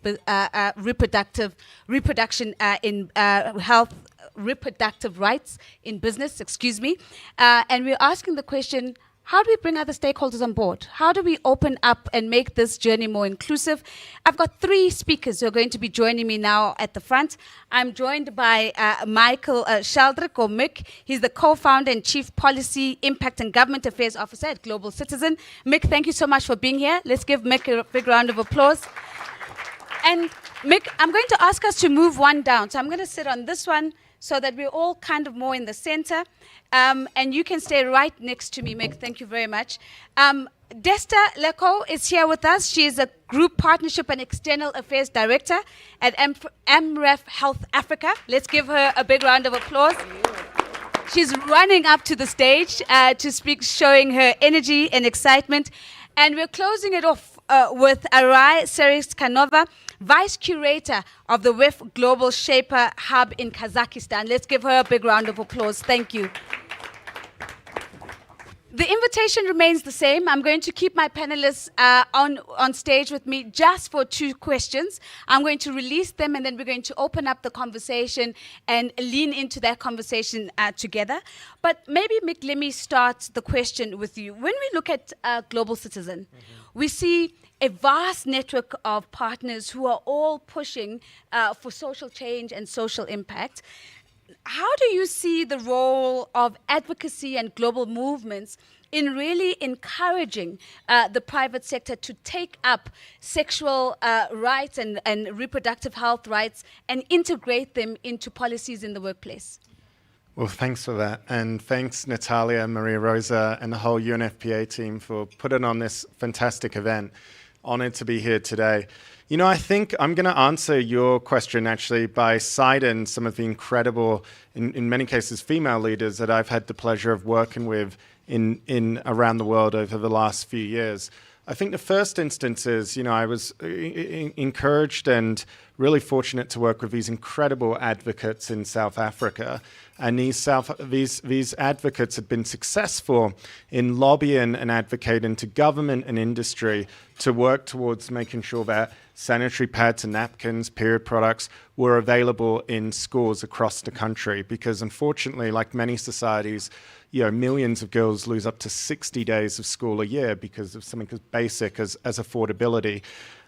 in Health, Reproductive Rights in Business, and we're asking the question, how do we bring other stakeholders on board? How do we open up and make this journey more inclusive? I've got three speakers who are going to be joining me now at the front. I'm joined by Michael Sheldrick, or Mick. He's the co-founder and Chief Policy, Impact and Government Affairs Officer at Global Citizen. Mick, thank you so much for being here. Let's give Mick a big round of applause. And Mick, I'm going to ask us to move one down. So I'm going to sit on this one so that we're all kind of more in the center. And you can stay right next to me, Mick. Thank you very much. Desta Leko is here with us. She is a Group Partnership and External Affairs Director at AMREF Health Africa. Let's give her a big round of applause. She's running up to the stage to speak, showing her energy and excitement. And we're closing it off with Arai Seriskanova, Vice Curator of the WIF Global Shaper Hub in Kazakhstan. Let's give her a big round of applause. Thank you. The invitation remains the same. I'm going to keep my panelists on stage with me just for 2 questions. I'm going to release them, and then we're going to open up the conversation and lean into that conversation together. But maybe, Mick, let me start the question with you. When we look at Global Citizen, we see a vast network of partners who are all pushing for social change and social impact. How do you see the role of advocacy and global movements in really encouraging the private sector to take up sexual rights and reproductive health rights and integrate them into policies in the workplace? Well, thanks for that. And thanks, Natalia, Maria Rosa, and the whole UNFPA team for putting on this fantastic event. Honored to be here today. You know, I think I'm going to answer your question actually by citing some of the incredible, in many cases, female leaders that I've had the pleasure of working with in around the world over the last few years. I think the first instance is, you know, I was encouraged and really fortunate to work with these incredible advocates in South Africa. And these advocates had been successful in lobbying and advocating to government and industry to work towards making sure that sanitary pads and napkins, period products, were available in schools across the country. Because unfortunately, like many societies, you know, millions of girls lose up to 60 days of school a year because of something as basic as affordability.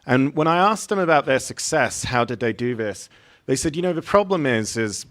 And when I asked them about their success, how did they do this? They said, you know, the problem is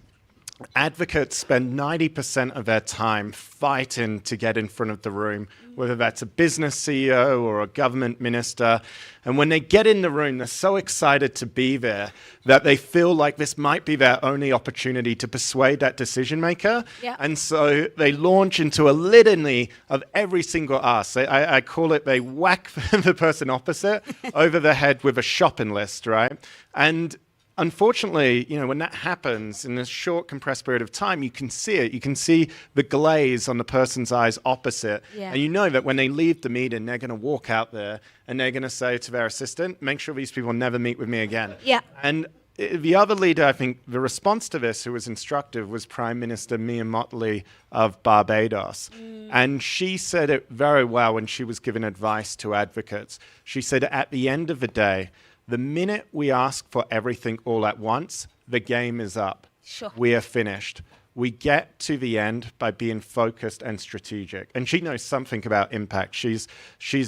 advocates spend 90% of their time fighting to get in front of the room, whether that's a business CEO or a government minister. And when they get in the room, they're so excited to be there that they feel like this might be their only opportunity to persuade that decision maker. Yeah. And so they launch into a litany of every single ask. I call it, they whack the person opposite over the head with a shopping list, right? And unfortunately, you know, when that happens in a short, compressed period of time, you can see it. You can see the glaze on the person's eyes opposite. Yeah. And you know that when they leave the meeting, they're going to walk out there and they're going to say to their assistant, make sure these people never meet with me again. Yeah. And the other leader, I think, the response to this, who was instructive, was Prime Minister Mia Mottley of Barbados. And she said it very well when she was giving advice to advocates. She said, at the end of the day, the minute we ask for everything all at once, the game is up. Sure. We are finished. We get to the end by being focused and strategic. And she knows something about impact. She's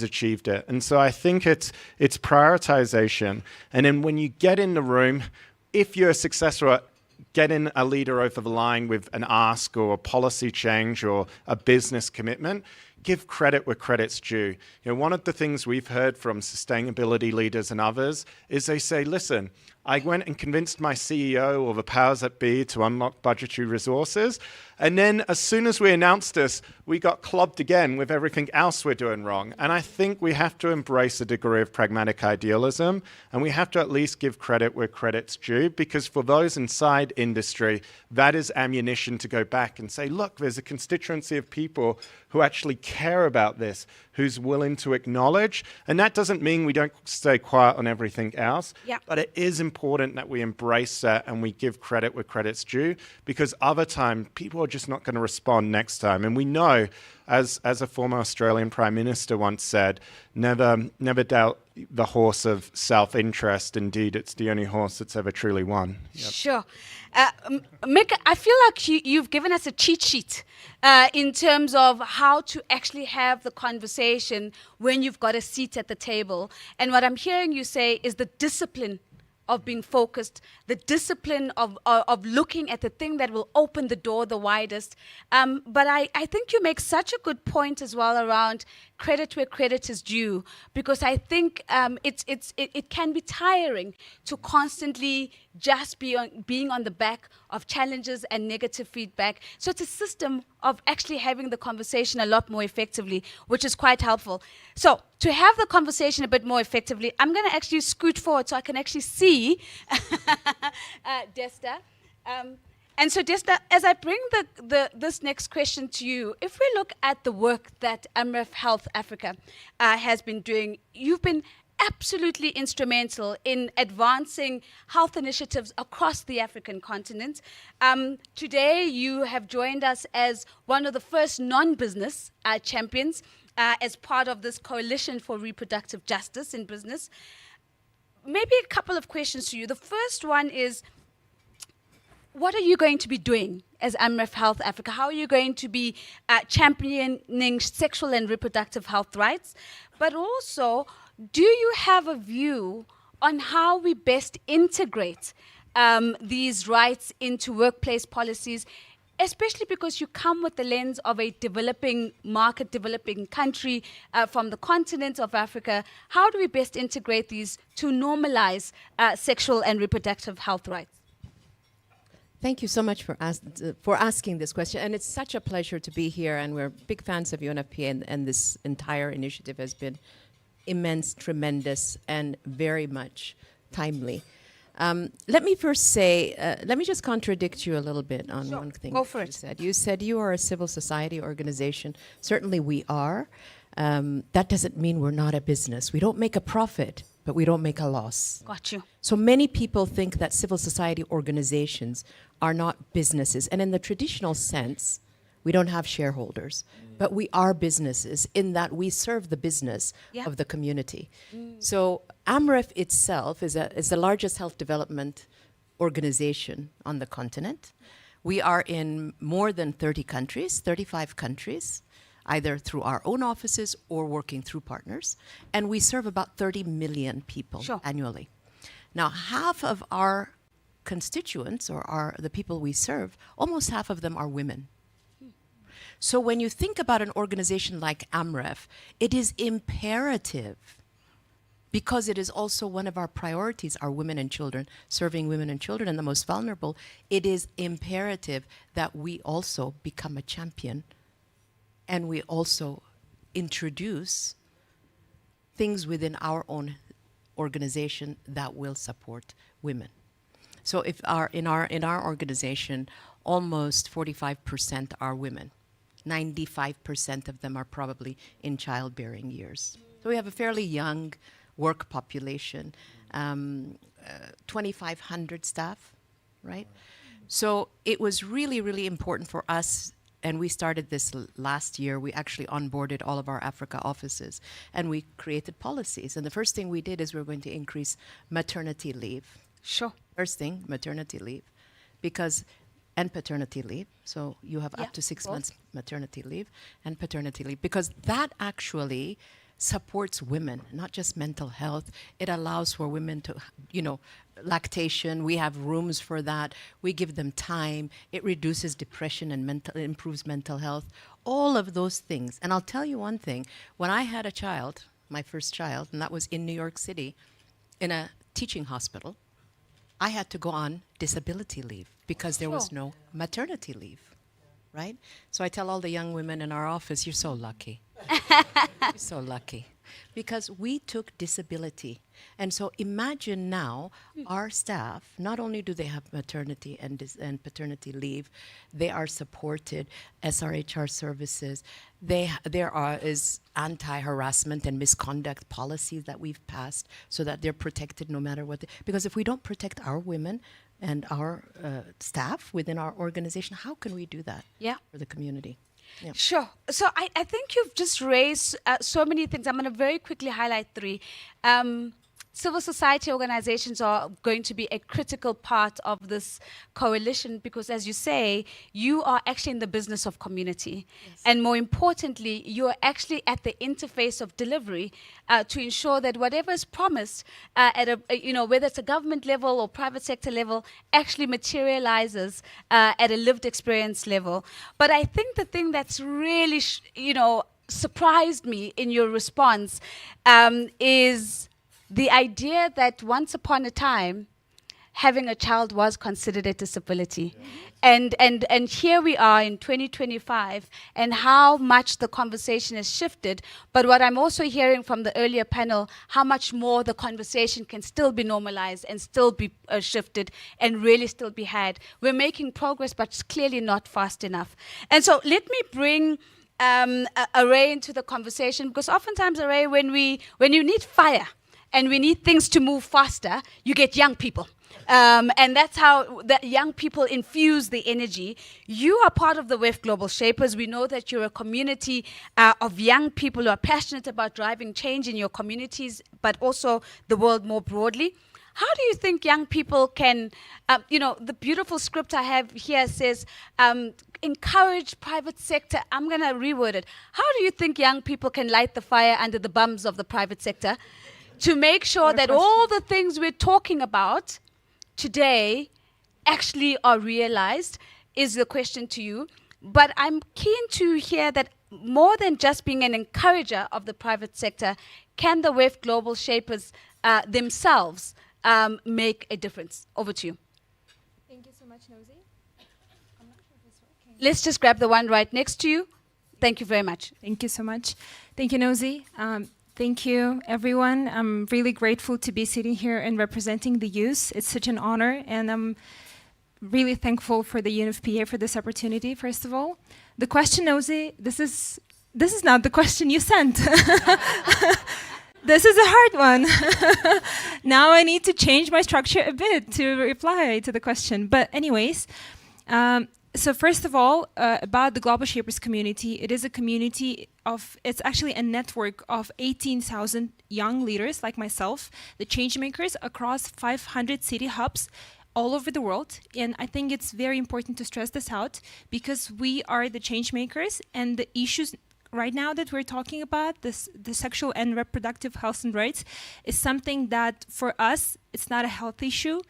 achieved it. And so I think it's prioritization. And then when you get in the room, if you're successful at getting a leader over the line with an ask or a policy change or a business commitment, give credit where credit's due. You know, one of the things we've heard from sustainability leaders and others is they say, listen, I went and convinced my CEO or the powers that be to unlock budgetary resources. And then as soon as we announced this, we got clubbed again with everything else we're doing wrong. And I think we have to embrace a degree of pragmatic idealism, and we have to at least give credit where credit's due, because for those inside industry, that is ammunition to go back and say, look, there's a constituency of people who actually care about this, who's willing to acknowledge. And that doesn't mean we don't stay quiet on everything else, but it is important that we embrace that and we give credit where credit's due, because other time people are just not going to respond next time. And we know, as a former Australian Prime Minister once said, never doubt the horse of self-interest. Indeed, it's the only horse that's ever truly won. Yep. Sure. Mick, I feel like you've given us a cheat sheet in terms of how to actually have the conversation when you've got a seat at the table. And what I'm hearing you say is the discipline of being focused, the discipline of looking at the thing that will open the door the widest. But I think you make such a good point as well around credit where credit is due, because I think it can be tiring to constantly just being on the back of challenges and negative feedback. So it's a system of actually having the conversation a lot more effectively, which is quite helpful. So to have the conversation a bit more effectively, I'm going to actually scoot forward so I can actually see Desta. And so, Desta, as I bring this next question to you, if we look at the work that Amref Health Africa has been doing, you've been absolutely instrumental in advancing health initiatives across the African continent. Today, you have joined us as one of the first non-business champions as part of this coalition for reproductive justice in business. Maybe a couple of questions to you. The first one is, what are you going to be doing as AMREF Health Africa? How are you going to be championing sexual and reproductive health rights? But also, do you have a view on how we best integrate these rights into workplace policies, especially because you come with the lens of a developing market, developing country from the continent of Africa? How do we best integrate these to normalize sexual and reproductive health rights? Thank you so much for asking this question, and it's such a pleasure to be here, and we're big fans of UNFPA, and this entire initiative has been immense, tremendous, and very much timely. Let me first say, let me just contradict you a little bit on one thing. Go for you it. said. You said you are a civil society organization. Certainly we are. That doesn't mean we're not a business. We don't make a profit, but we don't make a loss. Got you. So many people think that civil society organizations are not businesses. And in the traditional sense, we don't have shareholders, but we are businesses in that we serve the business of the community. So AMREF itself is the largest health development organization on the continent. We are in more than 30 countries, 35 countries, either through our own offices or working through partners. And we serve about 30 million people annually. Now, half of our constituents, or the people we serve, almost half of them are women. So when you think about an organization like AMREF, it is imperative, because it is also one of our priorities, our women and children, serving women and children and the most vulnerable, it is imperative that we also become a champion, and we also introduce things within our own organization that will support women. So if in our organization, almost 45% are women. 95% of them are probably in childbearing years. So we have a fairly young work population, 2,500 staff, right? So it was really, really important for us, and we started this last year. We actually onboarded all of our Africa offices, and we created policies. And the first thing we did is we're going to increase maternity leave. Sure. First thing, maternity leave, and paternity leave. So you have up to 6 months maternity leave and paternity leave, because that actually supports women, not just mental health. It allows for women to, lactation. We have rooms for that. We give them time. It reduces depression and improves mental health. All of those things. And I'll tell you one thing. When I had a child, my first child, and that was in New York City, in a teaching hospital, I had to go on disability leave because there was no maternity leave, right? So I tell all the young women in our office, you're so lucky. You're so lucky. Because we took disability. And so imagine now our staff, not only do they have maternity and paternity leave, they are supported, SRHR services. There is anti-harassment and misconduct policies that we've passed so that they're protected no matter what. Because if we don't protect our women and our staff within our organization, how can we do that for the community? Yeah. Sure. So I think you've just raised so many things. I'm going to very quickly highlight three. Civil society organizations are going to be a critical part of this coalition because, as you say, you are actually in the business of community. Yes. And more importantly, you are actually at the interface of delivery to ensure that whatever is promised at whether it's a government level or private sector level, actually materializes at a lived experience level. But I think the thing that's really, surprised me in your response is the idea that once upon a time, having a child was considered a disability. And here we are in 2025, and how much the conversation has shifted. But what I'm also hearing from the earlier panel, how much more the conversation can still be normalized and still be shifted and really still be had. We're making progress, but it's clearly not fast enough. And so let me bring Array into the conversation, because oftentimes, Array, when you need fire, and we need things to move faster, you get young people. And that's how the young people infuse the energy. You are part of the WEF Global Shapers. We know that you're a community of young people who are passionate about driving change in your communities, but also the world more broadly. How do you think young people can, the beautiful script I have here says, encourage private sector. I'm going to reword it. How do you think young people can light the fire under the bums of the private sector to make sure that all the things we're talking about today actually are realized, is the question to you. But I'm keen to hear that more than just being an encourager of the private sector, can the WEF Global Shapers themselves make a difference? Over to you. Thank you so much, Nosy. I'm not sure if it's working. Let's just grab the one right next to you. Thank you very much. Thank you so much. Thank you, Nosy. Thank you, everyone. I'm really grateful to be sitting here and representing the youth. It's such an honor, and I'm really thankful for the UNFPA for this opportunity, first of all. The question, Nosy, this is not the question you sent. This is a hard one. Now I need to change my structure a bit to reply to the question. But anyways, so first of all, about the Global Shapers community, it is a community it's actually a network of 18,000 young leaders like myself, the change makers across 500 city hubs all over the world. And I think it's very important to stress this out because we are the change makers, and the issues right now that we're talking about, the sexual and reproductive health and rights, is something that for us, it's not a health issue,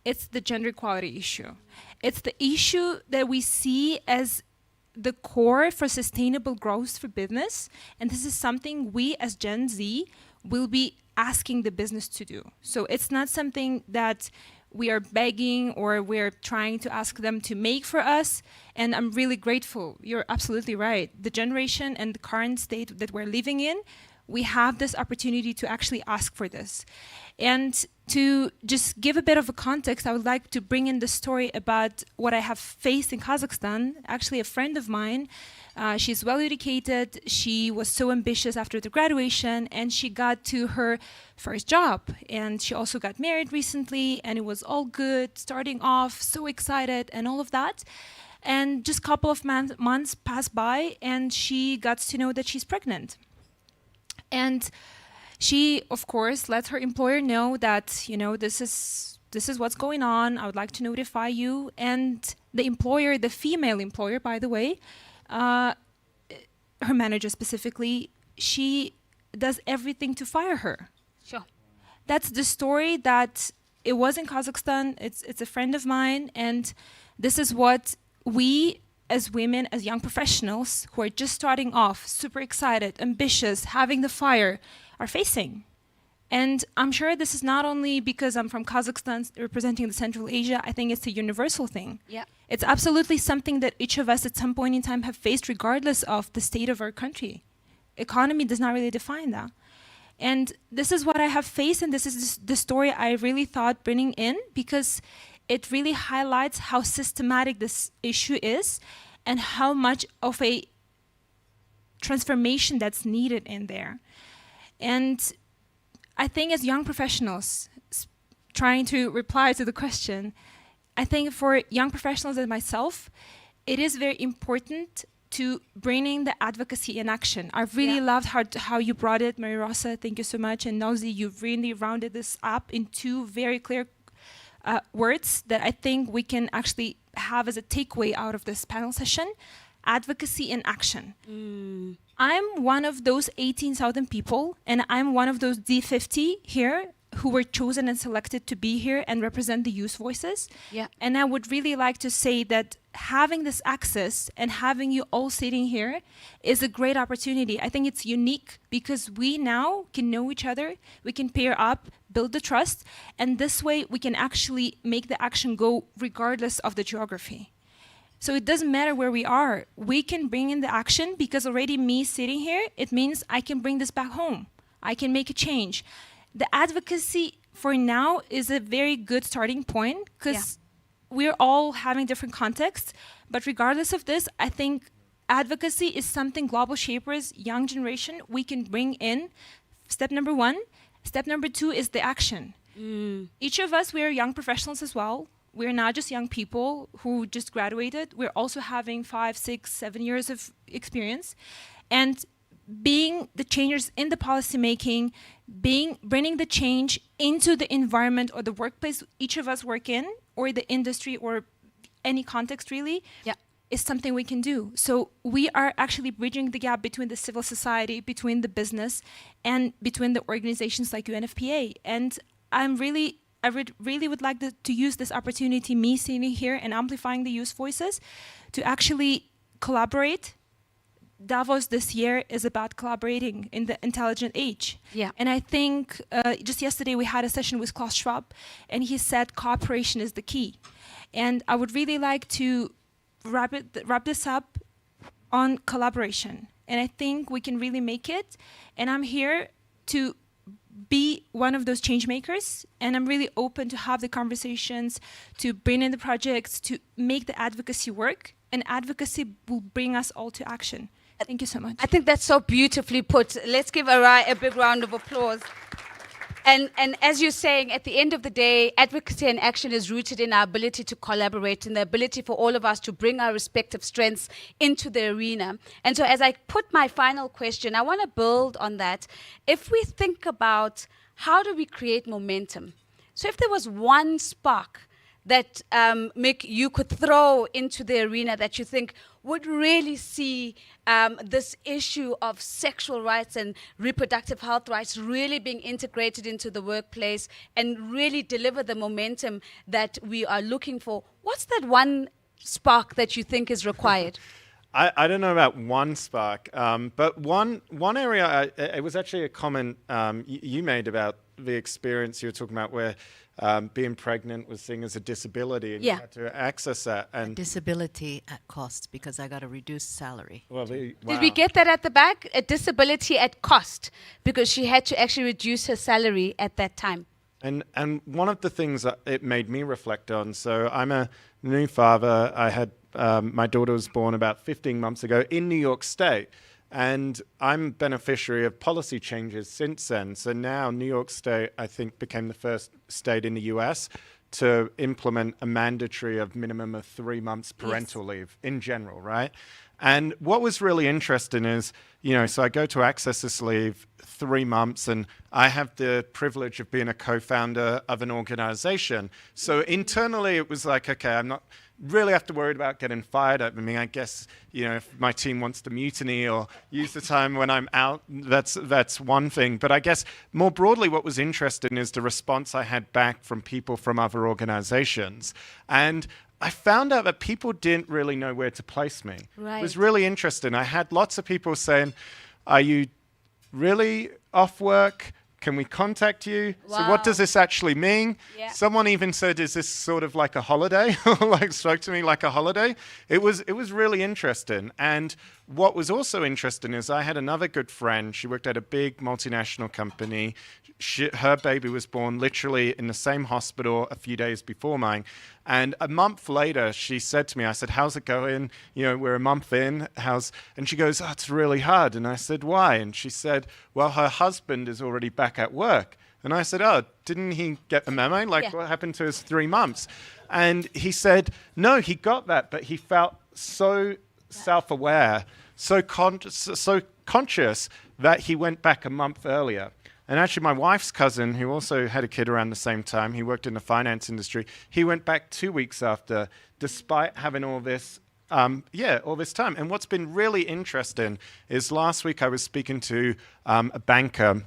it's the gender equality issue. It's the issue that we see as the core for sustainable growth for business, and this is something we as Gen Z will be asking the business to do. So it's not something that we are begging or we're trying to ask them to make for us. And I'm really grateful. You're absolutely right. The generation and the current state that we're living in, we have this opportunity to actually ask for this. And to just give a bit of a context, I would like to bring in the story about what I have faced in Kazakhstan. Actually, a friend of mine, she's well educated. She was so ambitious after the graduation, and she got to her first job. And she also got married recently, and it was all good, starting off, so excited, and all of that. And just a couple of months passed by, and she got to know that she's pregnant. And she, of course, let her employer know that, this is what's going on. I would like to notify you. And the employer, the female employer, by the way, her manager specifically, she does everything to fire her. Sure. That's the story that it was in Kazakhstan. It's a friend of mine. And this is what we as women, as young professionals who are just starting off, super excited, ambitious, having the fire, are facing. And I'm sure this is not only because I'm from Kazakhstan representing the Central Asia, I think it's a universal thing. Yeah. It's absolutely something that each of us at some point in time have faced regardless of the state of our country. Economy does not really define that. And this is what I have faced, and this is the story I really thought bringing in, because it really highlights how systematic this issue is and how much of a transformation that's needed in there. And I think as young professionals, trying to reply to the question, I think for young professionals like myself, it is very important to bringing the advocacy in action. I really loved how you brought it, Maria Rosa, thank you so much. And Nosy, you've really rounded this up in two very clear words that I think we can actually have as a takeaway out of this panel session: advocacy in action. I'm one of those 18,000 people, and I'm one of those D50 here who were chosen and selected to be here and represent the youth voices. Yeah. And I would really like to say that having this access and having you all sitting here is a great opportunity. I think it's unique because we now can know each other, we can pair up, build the trust, and this way we can actually make the action go regardless of the geography. So it doesn't matter where we are, we can bring in the action, because already me sitting here, it means I can bring this back home. I can make a change. The advocacy for now is a very good starting point, because we're all having different contexts. But regardless of this, I think advocacy is something Global Shapers, young generation, we can bring in. Step number one. Step number 2 is the action. Each of us, we are young professionals as well. We're not just young people who just graduated. We're also having 5, 6, 7 years of experience. And being the changers in the policy making, bringing the change into the environment or the workplace each of us work in, or the industry, or any context really, is something we can do. So we are actually bridging the gap between the civil society, between the business, and between the organizations like UNFPA. And I really would like to use this opportunity, me sitting here and amplifying the youth voices, to actually collaborate. Davos this year is about collaborating in the intelligent age. And I think just yesterday we had a session with Klaus Schwab, and he said cooperation is the key. And I would really like to wrap this up on collaboration. And I think we can really make it. And I'm here to be one of those change makers, and I'm really open to have the conversations, to bring in the projects, to make the advocacy work, and advocacy will bring us all to action. Thank you so much. I think that's so beautifully put. Let's give Arai a big round of applause. And as you're saying, at the end of the day, advocacy and action is rooted in our ability to collaborate, in the ability for all of us to bring our respective strengths into the arena. And so as I put my final question, I want to build on that. If we think about how do we create momentum? So if there was one spark that, Mick, you could throw into the arena that you think would really see this issue of sexual rights and reproductive health rights really being integrated into the workplace and really deliver the momentum that we are looking for, what's that one spark that you think is required? I don't know about one spark, but one area, it was actually a comment you made about the experience you were talking about where being pregnant was seen as a disability and you had to access that. And disability at cost, because I got a reduced salary. Well, Did we get that at the back? A disability at cost, because she had to actually reduce her salary at that time. And one of the things that it made me reflect on, so I'm a new father. I had my daughter was born about 15 months ago in New York State. And I'm beneficiary of policy changes since then. So now New York State, I think, became the first state in the US to implement a mandatory of minimum of 3 months parental leave in general, right? And what was really interesting is, so I go to access this leave 3 months, and I have the privilege of being a co-founder of an organization. So internally, it was like, okay, I'm not really have to worry about getting fired. I mean, I guess, if my team wants to mutiny or use the time when I'm out, that's one thing. But I guess more broadly, what was interesting is the response I had back from people from other organizations. And I found out that people didn't really know where to place me. Right. It was really interesting. I had lots of people saying, are you really off work? Can we contact you? Wow. So what does this actually mean? Yeah. Someone even said, is this sort of like a holiday? Like spoke to me like a holiday. It was really interesting. And what was also interesting is I had another good friend. She worked at a big multinational company. Her baby was born literally in the same hospital a few days before mine. And a month later, she said to me, I said, how's it going? We're a month in. And she goes, oh, it's really hard. And I said, why? And she said, well, her husband is already back at work. And I said, oh, didn't he get the memo? What happened to his 3 months? And he said, no, he got that, but he felt so self-aware, so conscious that he went back a month earlier. And actually, my wife's cousin, who also had a kid around the same time, he worked in the finance industry, he went back 2 weeks after, despite having all this time. And what's been really interesting is last week I was speaking to a banker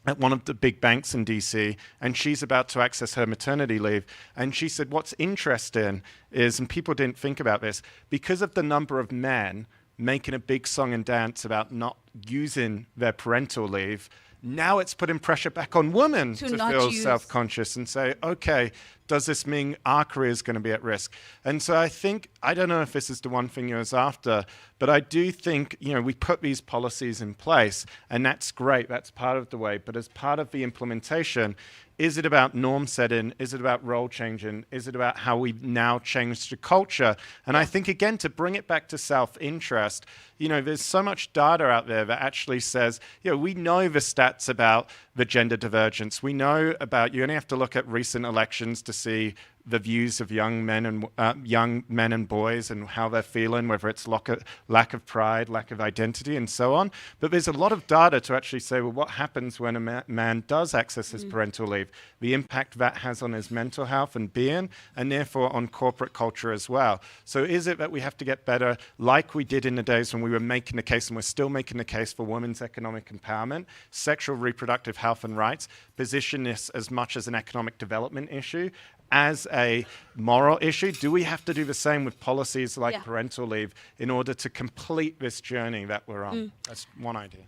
at one of the big banks in DC, and she's about to access her maternity leave. And she said, what's interesting is, and people didn't think about this, because of the number of men making a big song and dance about not using their parental leave, now it's putting pressure back on women to feel self-conscious and say, okay, does this mean our career is going to be at risk? And so I don't know if this is the one thing you was after, but I do think, we put these policies in place, and that's great. That's part of the way. But as part of the implementation, Is it about norm setting? Is it about role changing? Is it about how we now change the culture? And I think, again, to bring it back to self-interest, you know, there's so much data out there that actually says, you know, we know the stats about the gender divergence. We know about, you only have to look at recent elections to see the views of young men and boys and how they're feeling, whether it's lack of pride, lack of identity, and so on. But there's a lot of data to actually say, well, what happens when a man does access his parental leave? The impact that has on his mental health and being, and therefore on corporate culture as well. So is it that we have to get better, like we did in the days when we were making the case, and we're still making the case for women's economic empowerment, sexual reproductive health and rights, position this as much as an economic development issue, as a moral issue? Do we have to do the same with policies like parental leave in order to complete this journey that we're on? That's one idea.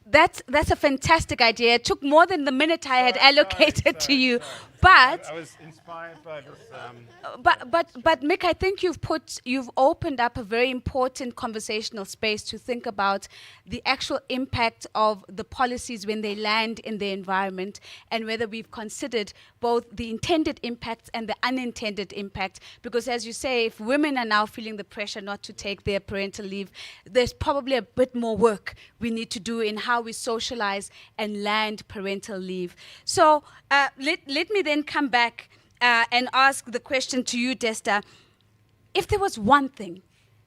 That's a fantastic idea. It took more than the minute I had allocated to you. But I was inspired by this. But Mick, I think you've opened up a very important conversational space to think about the actual impact of the policies when they land in the environment, and whether we've considered both the intended impacts and the unintended impact. Because as you say, if women are now feeling the pressure not to take their parental leave, there's probably a bit more work we need to do in how we socialize and land parental leave. So let me then come back and ask the question to you, Desta. If there was one thing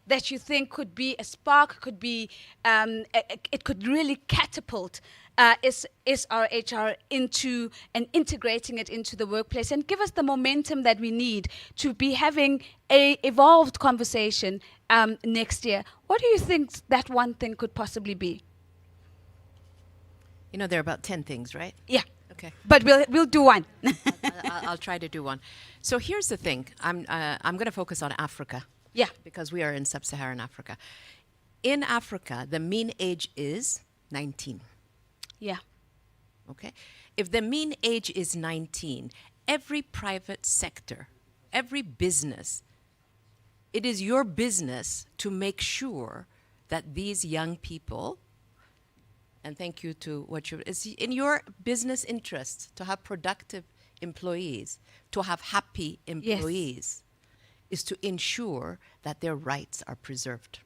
that you think could be a spark, could be it could really catapult SRHR into and integrating it into the workplace and give us the momentum that we need to be having a evolved conversation next year, what do you think that one thing could possibly be? You know, there are about 10 things, right? Yeah. Okay. But we'll do one. I'll try to do one. So here's the thing. I'm going to focus on Africa. Yeah. Because we are in sub-Saharan Africa. In Africa, the mean age is 19. Yeah. Okay. If the mean age is 19, every private sector, every business, it is your business to make sure that these young people, and thank you to what you, it's in your business interest to have productive employees, to have happy employees, is to ensure that their rights are preserved.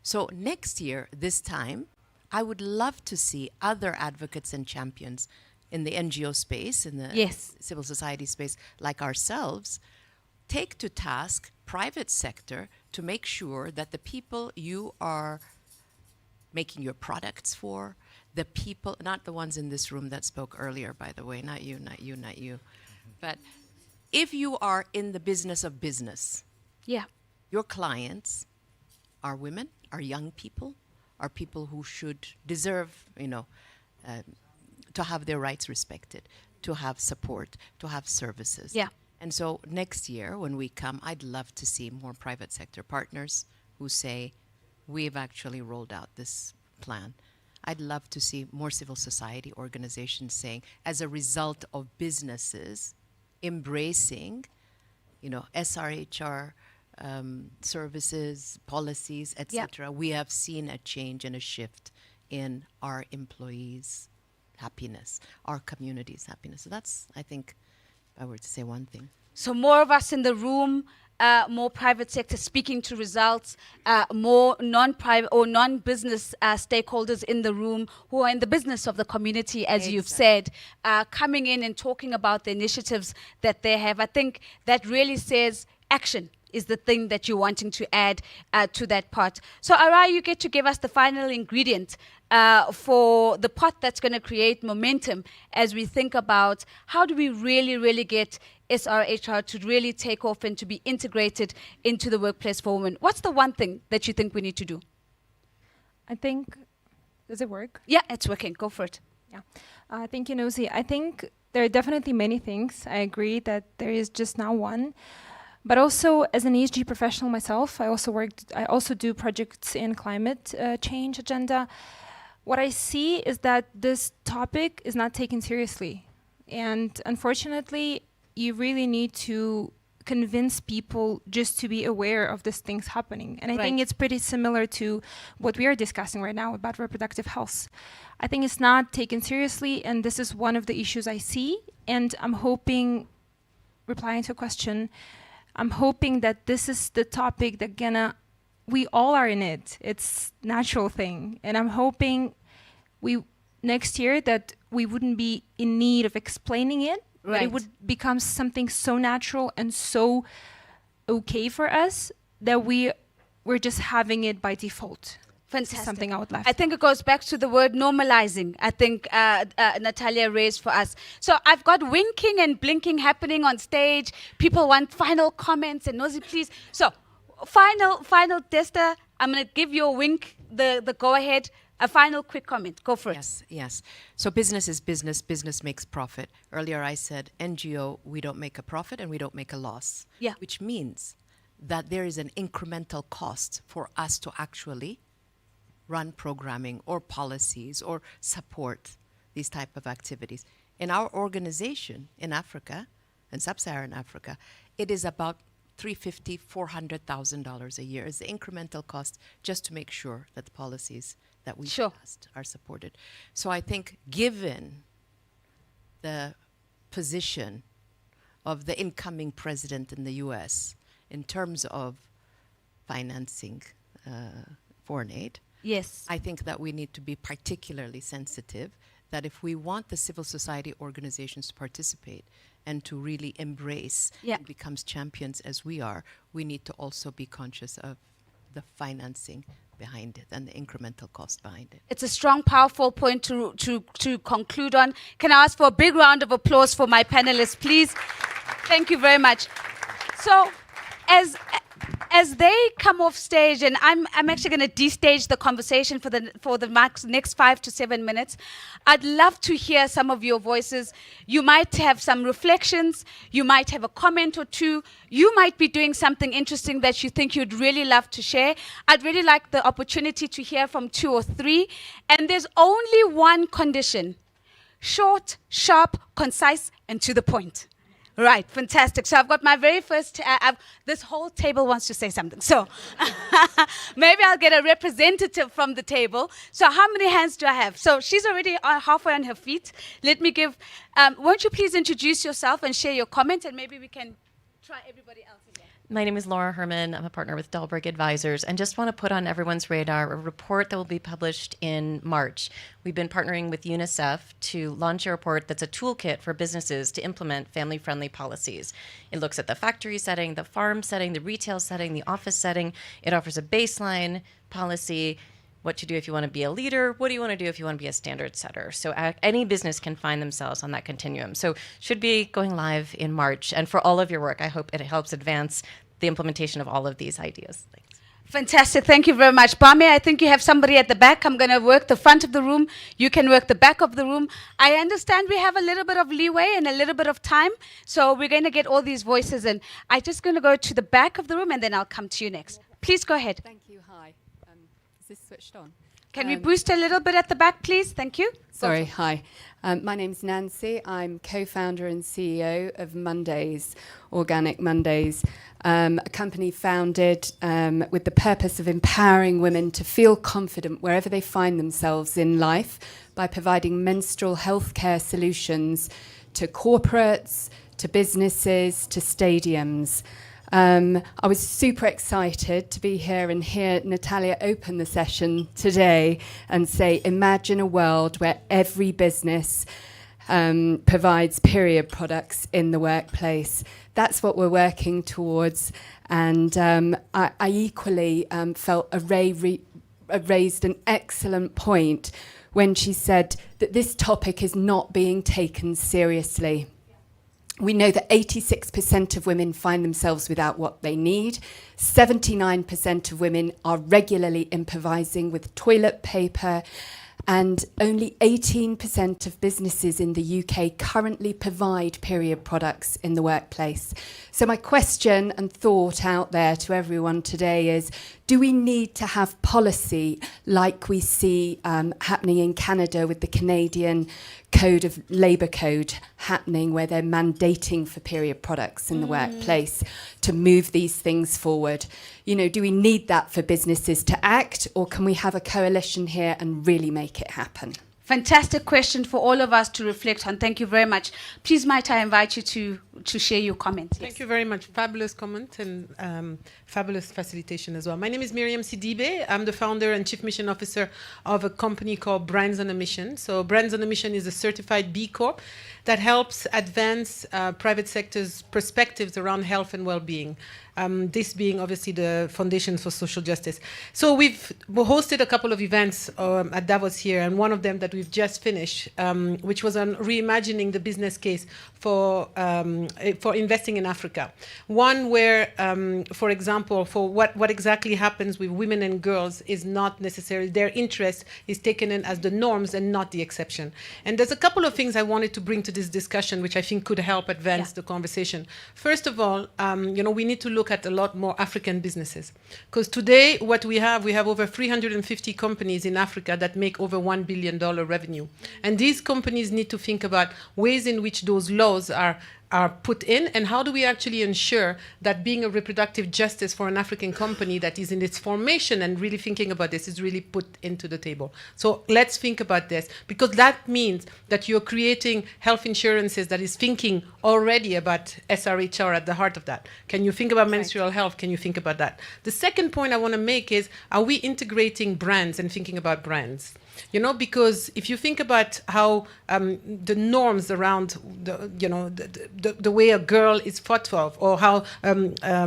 So next year, this time, I would love to see other advocates and champions in the NGO space, in the civil society space, like ourselves, take to task private sector to make sure that the people you are making your products for, the people, not the ones in this room that spoke earlier, by the way, not you, not you, not you. But if you are in the business of business, your clients are women, are young people, are people who should deserve, you know, to have their rights respected, to have support, to have services. Yeah. And so next year when we come, I'd love to see more private sector partners who say, we've actually rolled out this plan. I'd love to see more civil society organizations saying, as a result of businesses embracing, you know, SRHR services, policies, etc., we have seen a change and a shift in our employees' happiness, our community's happiness. So that's, I think, if I were to say one thing. So more of us in the room, more private sector speaking to results, more non-private or non-business stakeholders in the room who are in the business of the community, as you've said, coming in and talking about the initiatives that they have. I think that really says action is the thing that you're wanting to add to that pot. So Arai, you get to give us the final ingredient for the pot that's going to create momentum as we think about how do we really, really get SRHR to really take off and to be integrated into the workplace for women. What's the one thing that you think we need to do? I think, does it work? Yeah, it's working. Go for it. Yeah. Thank you, Nosy. I think there are definitely many things. I agree that there is just now one. But also, as an ESG professional myself, I also do projects in climate change agenda. What I see is that this topic is not taken seriously. And unfortunately, you really need to convince people just to be aware of these things happening. And I think it's pretty similar to what we are discussing right now about reproductive health. I think it's not taken seriously, and this is one of the issues I see. And I'm hoping, replying to a question, I'm hoping that this is the topic that we all are in it. It's natural thing. And I'm hoping next year that we wouldn't be in need of explaining it, but it would become something so natural and so okay for us that we're just having it by default. Fantastic. Something I would love. I think it goes back to the word normalizing. I think Natalia raised for us. So I've got winking and blinking happening on stage. People want final comments, and Nosy, please. So final, Desta, I'm going to give you a wink, the go ahead. A final quick comment. Go for it. Yes. So business is business. Business makes profit. Earlier I said NGO, we don't make a profit and we don't make a loss. Yeah. Which means that there is an incremental cost for us to actually run programming or policies or support these type of activities. In our organization in Africa, in sub-Saharan Africa, it is about $350,000, $400,000 a year is the incremental cost just to make sure that the policies that we passed are supported. So I think given the position of the incoming president in the US in terms of financing foreign aid, I think that we need to be particularly sensitive that if we want the civil society organizations to participate and to really embrace and become champions as we are, we need to also be conscious of the financing behind it and the incremental cost behind it. It's a strong, powerful point to conclude on. Can I ask for a big round of applause for my panelists, please? Thank you very much. So, as they come off stage, and I'm actually going to destage the conversation for the next 5 to 7 minutes, I'd love to hear some of your voices. You might have some reflections. You might have a comment or two. You might be doing something interesting that you think you'd really love to share. I'd really like the opportunity to hear from 2 or 3. And there's only one condition: short, sharp, concise, and to the point. Right, fantastic. So I've got my very first, this whole table wants to say something. So maybe I'll get a representative from the table. So how many hands do I have? So she's already halfway on her feet. Let me give, won't you please introduce yourself and share your comment, and maybe we can try everybody else again. My name is Laura Herman. I'm a partner with Delbrück Advisors, and just want to put on everyone's radar a report that will be published in March. We've been partnering with UNICEF to launch a report that's a toolkit for businesses to implement family-friendly policies. It looks at the factory setting, the farm setting, the retail setting, the office setting. It offers a baseline policy, what to do if you want to be a leader, what do you want to do if you want to be a standard setter. So any business can find themselves on that continuum. So should be going live in March. And for all of your work, I hope it helps advance the implementation of all of these ideas. Thanks. Fantastic. Thank you very much. Bame, I think you have somebody at the back. I'm going to work the front of the room. You can work the back of the room. I understand we have a little bit of leeway and a little bit of time. So we're going to get all these voices in. I'm just going to go to the back of the room, and then I'll come to you next. Please go ahead. Thank you. Hi. Is this switched on? Can we boost a little bit at the back, please? Thank you. Sorry. Hi. My name's Nancy. I'm co-founder and CEO of Mondays, Organic Mondays, a company founded with the purpose of empowering women to feel confident wherever they find themselves in life by providing menstrual health care solutions to corporates, to businesses, to stadiums. I was super excited to be here and hear Natalia open the session today and say, imagine a world where every business provides period products in the workplace. That's what we're working towards. And I equally felt Array raised an excellent point when she said that this topic is not being taken seriously. We know that 86% of women find themselves without what they need. 79% of women are regularly improvising with toilet paper. And only 18% of businesses in the UK currently provide period products in the workplace. So my question and thought out there to everyone today is, do we need to have policy like we see happening in Canada with the Canadian code of labour code happening where they're mandating for period products in the workplace to move these things forward. You know, do we need that for businesses to act, or can we have a coalition here and really make it happen? Fantastic question for all of us to reflect on. Thank you very much. Please, might I invite you to share your comments? Thank you very much. Fabulous comment and fabulous facilitation as well. My name is Miriam Sidibe. I'm the founder and chief mission officer of a company called Brands on a Mission. So Brands on a Mission is a certified B Corp that helps advance private sector's perspectives around health and well-being. This being obviously the Foundation for Social Justice. So we've hosted a couple of events at Davos here, and one of them that we've just finished, which was on reimagining the business case for investing in Africa. One where, for example, for what exactly happens with women and girls is not necessarily, their interest is taken in as the norms and not the exception. And there's a couple of things I wanted to bring to this discussion, which I think could help advance the conversation. First of all, we need to look at a lot more African businesses. Because today, what we have over 350 companies in Africa that make over $1 billion revenue. And these companies need to think about ways in which those laws are put in, and how do we actually ensure that being a reproductive justice for an African company that is in its formation and really thinking about this is really put into the table. So let's think about this, because that means that you're creating health insurances that is thinking already about SRHR at the heart of that. Can you think about menstrual health? Can you think about that? The second point I want to make is, are we integrating brands and thinking about brands? You know, because if you think about how the norms around the way a girl is thought of, or how,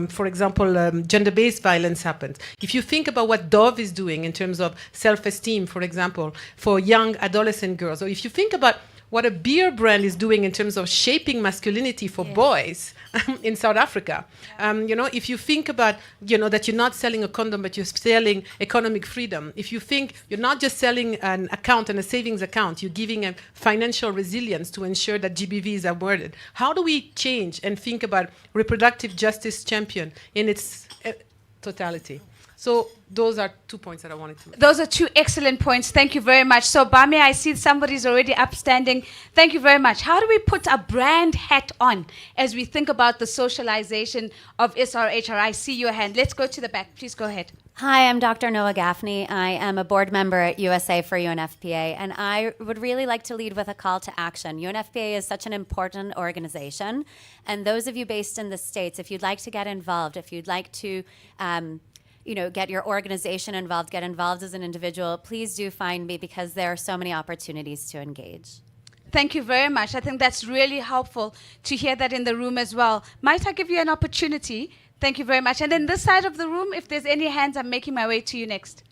for example, gender-based violence happens. If you think about what Dove is doing in terms of self-esteem, for example, for young adolescent girls, or if you think about what a beer brand is doing in terms of shaping masculinity for boys in South Africa. If you think about, that you're not selling a condom, but you're selling economic freedom. If you think you're not just selling an account and a savings account, you're giving a financial resilience to ensure that GBV is avoided. How do we change and think about reproductive justice champion in its totality? So those are 2 points that I wanted to make. Those are two excellent points. Thank you very much. So Bame, I see somebody's already upstanding. Thank you very much. How do we put a brand hat on as we think about the socialization of SRHR? I see your hand. Let's go to the back. Please go ahead. Hi, I'm Dr. Noah Gaffney. I am a board member at USA for UNFPA, and I would really like to lead with a call to action. UNFPA is such an important organization, and those of you based in the States, if you'd like to get involved, if you'd like to get your organization involved, get involved as an individual, please do find me, because there are so many opportunities to engage. Thank you very much. I think that's really helpful to hear that in the room as well. Might I give you an opportunity? Thank you very much. And then this side of the room, if there's any hands, I'm making my way to you next.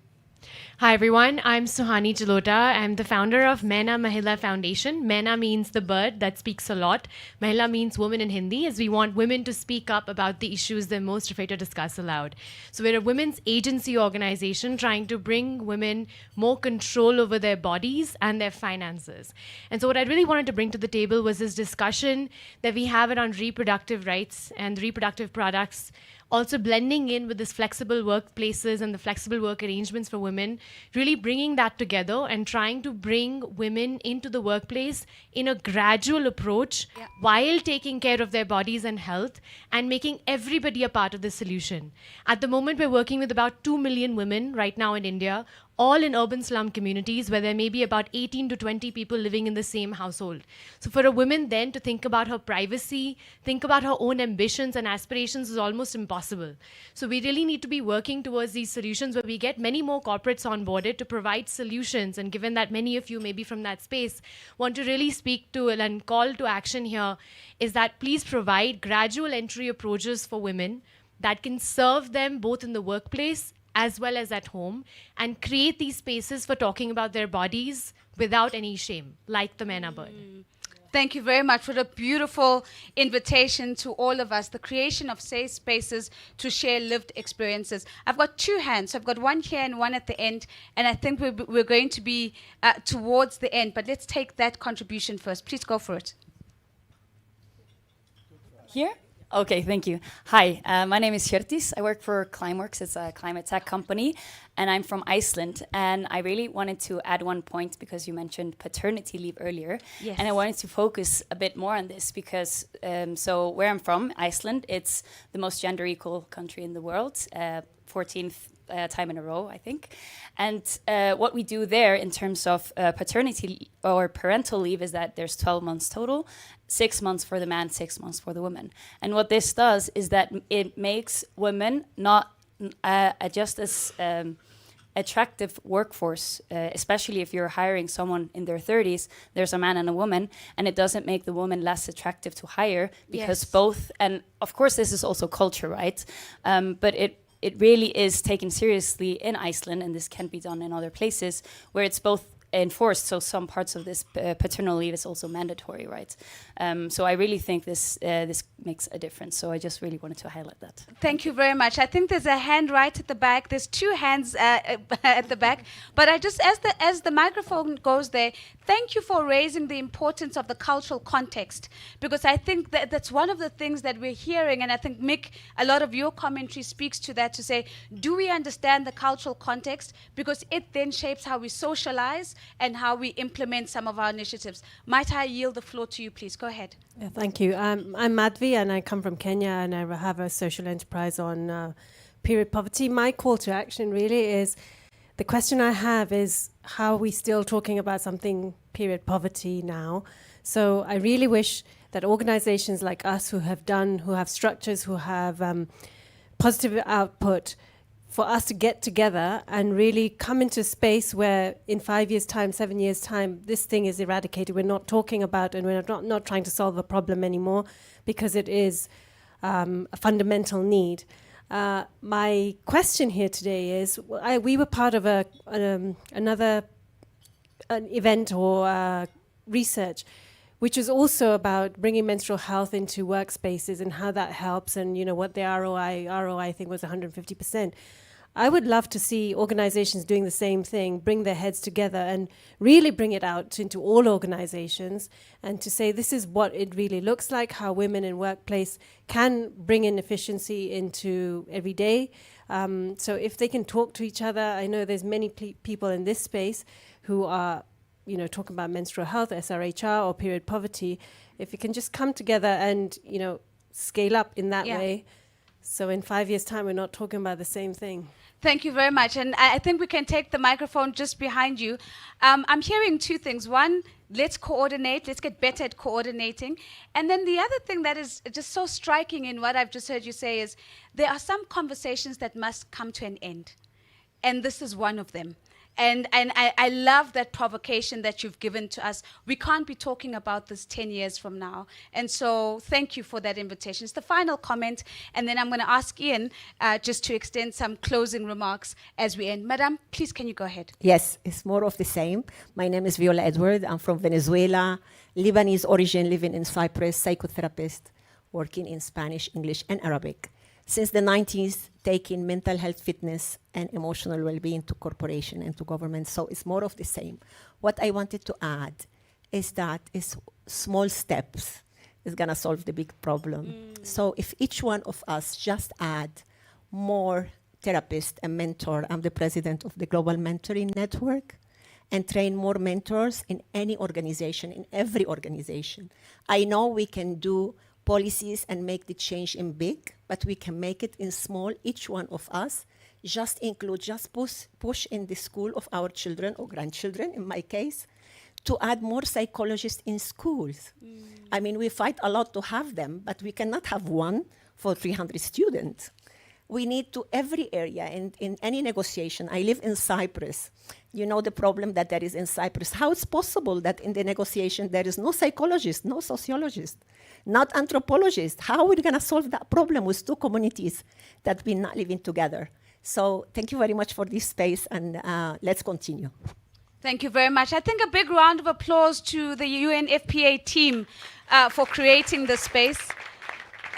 Hi everyone, I'm Suhani Jalota. I'm the founder of Maina Mahila Foundation. Maina means the bird that speaks a lot. Mahila means woman in Hindi, as we want women to speak up about the issues they're most afraid to discuss aloud. So we're a women's agency organization trying to bring women more control over their bodies and their finances. And so what I really wanted to bring to the table was this discussion that we have around reproductive rights and reproductive products, also blending in with this flexible workplaces and the flexible work arrangements for women, really bringing that together and trying to bring women into the workplace in a gradual approach while taking care of their bodies and health and making everybody a part of the solution. At the moment, we're working with about 2 million women right now in India, all in urban slum communities where there may be about 18 to 20 people living in the same household. So for a woman then to think about her privacy, think about her own ambitions and aspirations is almost impossible. So we really need to be working towards these solutions where we get many more corporates onboarded to provide solutions. And given that many of you maybe from that space want to really speak to and call to action here, is that please provide gradual entry approaches for women that can serve them both in the workplace as well as at home, and create these spaces for talking about their bodies without any shame, like the Maina bird. Thank you very much for the beautiful invitation to all of us, the creation of safe spaces to share lived experiences. I've got two hands. So I've got one here and one at the end, and I think we're going to be towards the end, but let's take that contribution first. Please go for it. Here? Okay, thank you. Hi, my name is Hjördís. I work for Climeworks. It's a climate tech company, and I'm from Iceland. And I really wanted to add one point because you mentioned paternity leave earlier. Yes. And I wanted to focus a bit more on this because, so where I'm from, Iceland, it's the most gender equal country in the world, 14th time in a row, I think. And what we do there in terms of paternity or parental leave is that there's 12 months total, 6 months for the man, 6 months for the woman. And what this does is that it makes women not just as attractive workforce, especially if you're hiring someone in their 30s, there's a man and a woman, and it doesn't make the woman less attractive to hire because Yes. both, and of course this is also culture, right? But it really is taken seriously in Iceland, and this can be done in other places where it's both enforced. So some parts of this paternal leave is also mandatory, right? So I really think this makes a difference. So I just really wanted to highlight that. Thank you very much. I think there's a hand right at the back. There's two hands at the back. But I just, as the microphone goes there, thank you for raising the importance of the cultural context, because I think that's one of the things that we're hearing, and I think, Mick, a lot of your commentary speaks to that, to say, do we understand the cultural context? Because it then shapes how we socialize and how we implement some of our initiatives. Might I yield the floor to you, please? Go ahead. Yeah, thank you. I'm Madhvi, and I come from Kenya, and I have a social enterprise on period poverty. My call to action really is, the question I have is, how are we still talking about something period poverty now? So I really wish that organizations like us who have structures, who have positive output, for us to get together and really come into space where in 5 years' time, 7 years' time, this thing is eradicated. We're not talking about, and we're not trying to solve a problem anymore, because it is a fundamental need. My question here today is, we were part of an event or research, which is also about bringing menstrual health into workspaces and how that helps, and what the ROI I think was 150%. I would love to see organizations doing the same thing, bring their heads together and really bring it out into all organizations, and to say this is what it really looks like, how women in workplace can bring in efficiency into every day. So if they can talk to each other, I know there's many people in this space who are talking about menstrual health, SRHR, or period poverty. If you can just come together and scale up in that way, so in 5 years' time we're not talking about the same thing. Thank you very much. And I think we can take the microphone just behind you. I'm hearing two things. One, let's coordinate. Let's get better at coordinating. And then the other thing that is just so striking in what I've just heard you say is, there are some conversations that must come to an end. And this is one of them. And I love that provocation that you've given to us. We can't be talking about this 10 years from now. And so thank you for that invitation. It's the final comment, and then I'm going to ask Ian just to extend some closing remarks as we end. Madam, please, can you go ahead? Yes, it's more of the same. My name is Viola Edward. I'm from Venezuela, Lebanese origin, living in Cyprus, psychotherapist, working in Spanish, English, and Arabic. Since the 90s, taking mental health, fitness, and emotional well-being to corporation and to government. So it's more of the same. What I wanted to add is that small steps is going to solve the big problem. So if each one of us just add more therapists and mentor, I'm the president of the Global Mentoring Network, and train more mentors in any organization, in every organization. I know we can do policies and make the change in big, but we can make it in small. Each one of us just push in the school of our children or grandchildren, in my case, to add more psychologists in schools. I mean, we fight a lot to have them, but we cannot have one for 300 students. We need to every area, and in any negotiation. I live in Cyprus. You know the problem that there is in Cyprus. How it's possible that in the negotiation there is no psychologist, no sociologist, not anthropologist? How are we going to solve that problem with two communities that we're not living together? So thank you very much for this space, and let's continue. Thank you very much. I think a big round of applause to the UNFPA team for creating this space.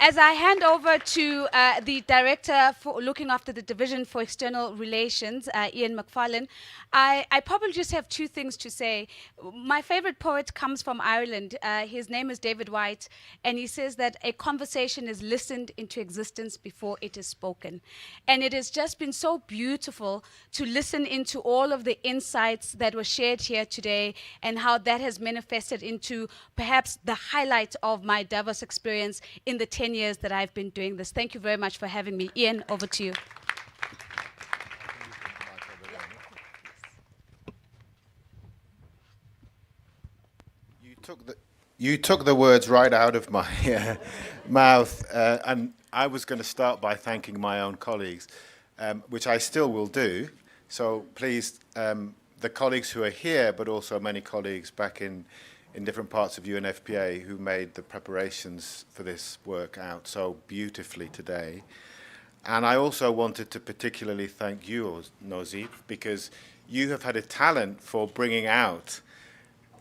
As I hand over to the Director for looking after the Division for External Relations, Ian McFarlane, I probably just have two things to say. My favorite poet comes from Ireland. His name is David White, and he says that a conversation is listened into existence before it is spoken. And it has just been so beautiful to listen into all of the insights that were shared here today and how that has manifested into perhaps the highlight of my Davos experience in the 10 years that I've been doing this. Thank you very much for having me. Ian, over to you. You took the words right out of my mouth, and I was going to start by thanking my own colleagues, which I still will do. So please, the colleagues who are here, but also many colleagues back in different parts of UNFPA who made the preparations for this work out so beautifully today. And I also wanted to particularly thank you, Nozi, because you have had a talent for bringing out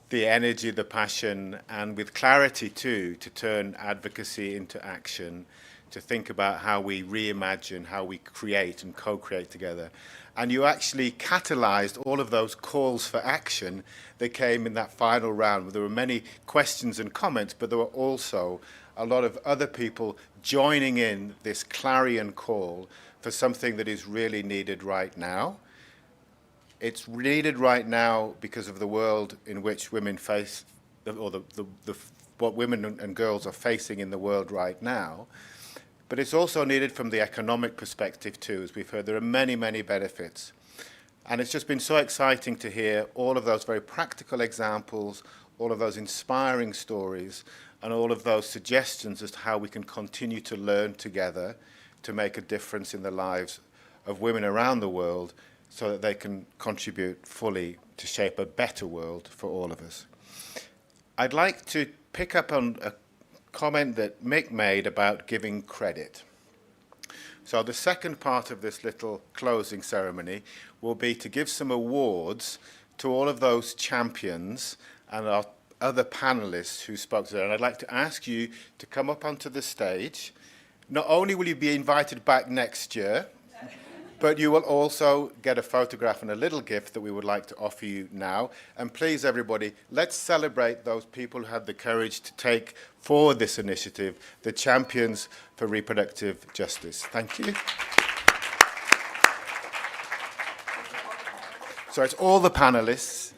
the energy, the passion, and with clarity too, to turn advocacy into action, to think about how we reimagine, how we create and co-create together. And you actually catalyzed all of those calls for action that came in that final round. There were many questions and comments, but there were also a lot of other people joining in this clarion call for something that is really needed right now. It's needed right now because of the world in which women face, or what women and girls are facing in the world right now. But it's also needed from the economic perspective too. As we've heard, there are many, many benefits. And it's just been so exciting to hear all of those very practical examples, all of those inspiring stories, and all of those suggestions as to how we can continue to learn together to make a difference in the lives of women around the world so that they can contribute fully to shape a better world for all of us. I'd like to pick up on a comment that Mick made about giving credit. So the second part of this little closing ceremony will be to give some awards to all of those champions and our other panelists who spoke today. And I'd like to ask you to come up onto the stage. Not only will you be invited back next year, but you will also get a photograph and a little gift that we would like to offer you now. And please, everybody, let's celebrate those people who had the courage to take forward this initiative, the champions for reproductive justice. Thank you. So it's all the panelists,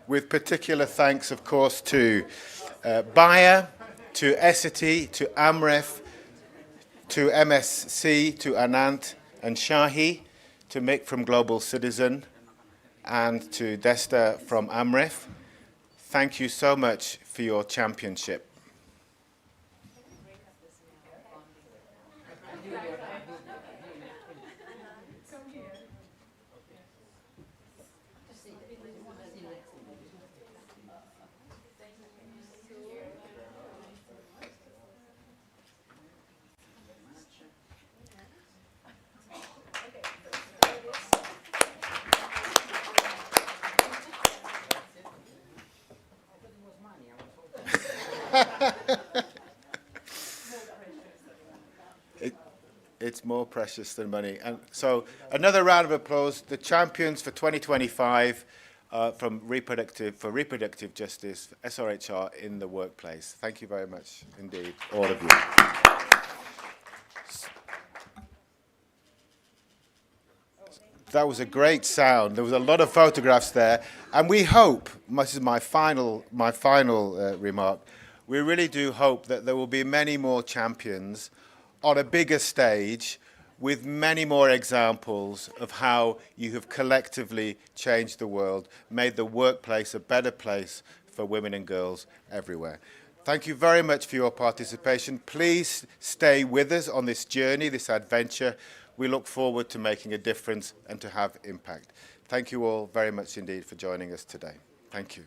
with particular thanks, of course, to Bayer, to Essity, to AMREF, to MSC, to Anant and Shahi, to Mick from Global Citizen, and to Desta from AMREF. Thank you so much for your championship. It's more precious than money. And so another round of applause. The champions for 2025 from reproductive justice, SRHR in the workplace. Thank you very much indeed, all of you. That was a great sound. There was a lot of photographs there. And we hope, this is my final remark, we really do hope that there will be many more champions on a bigger stage with many more examples of how you have collectively changed the world, made the workplace a better place for women and girls everywhere. Thank you very much for your participation. Please stay with us on this journey, this adventure. We look forward to making a difference and to have impact. Thank you all very much indeed for joining us today. Thank you.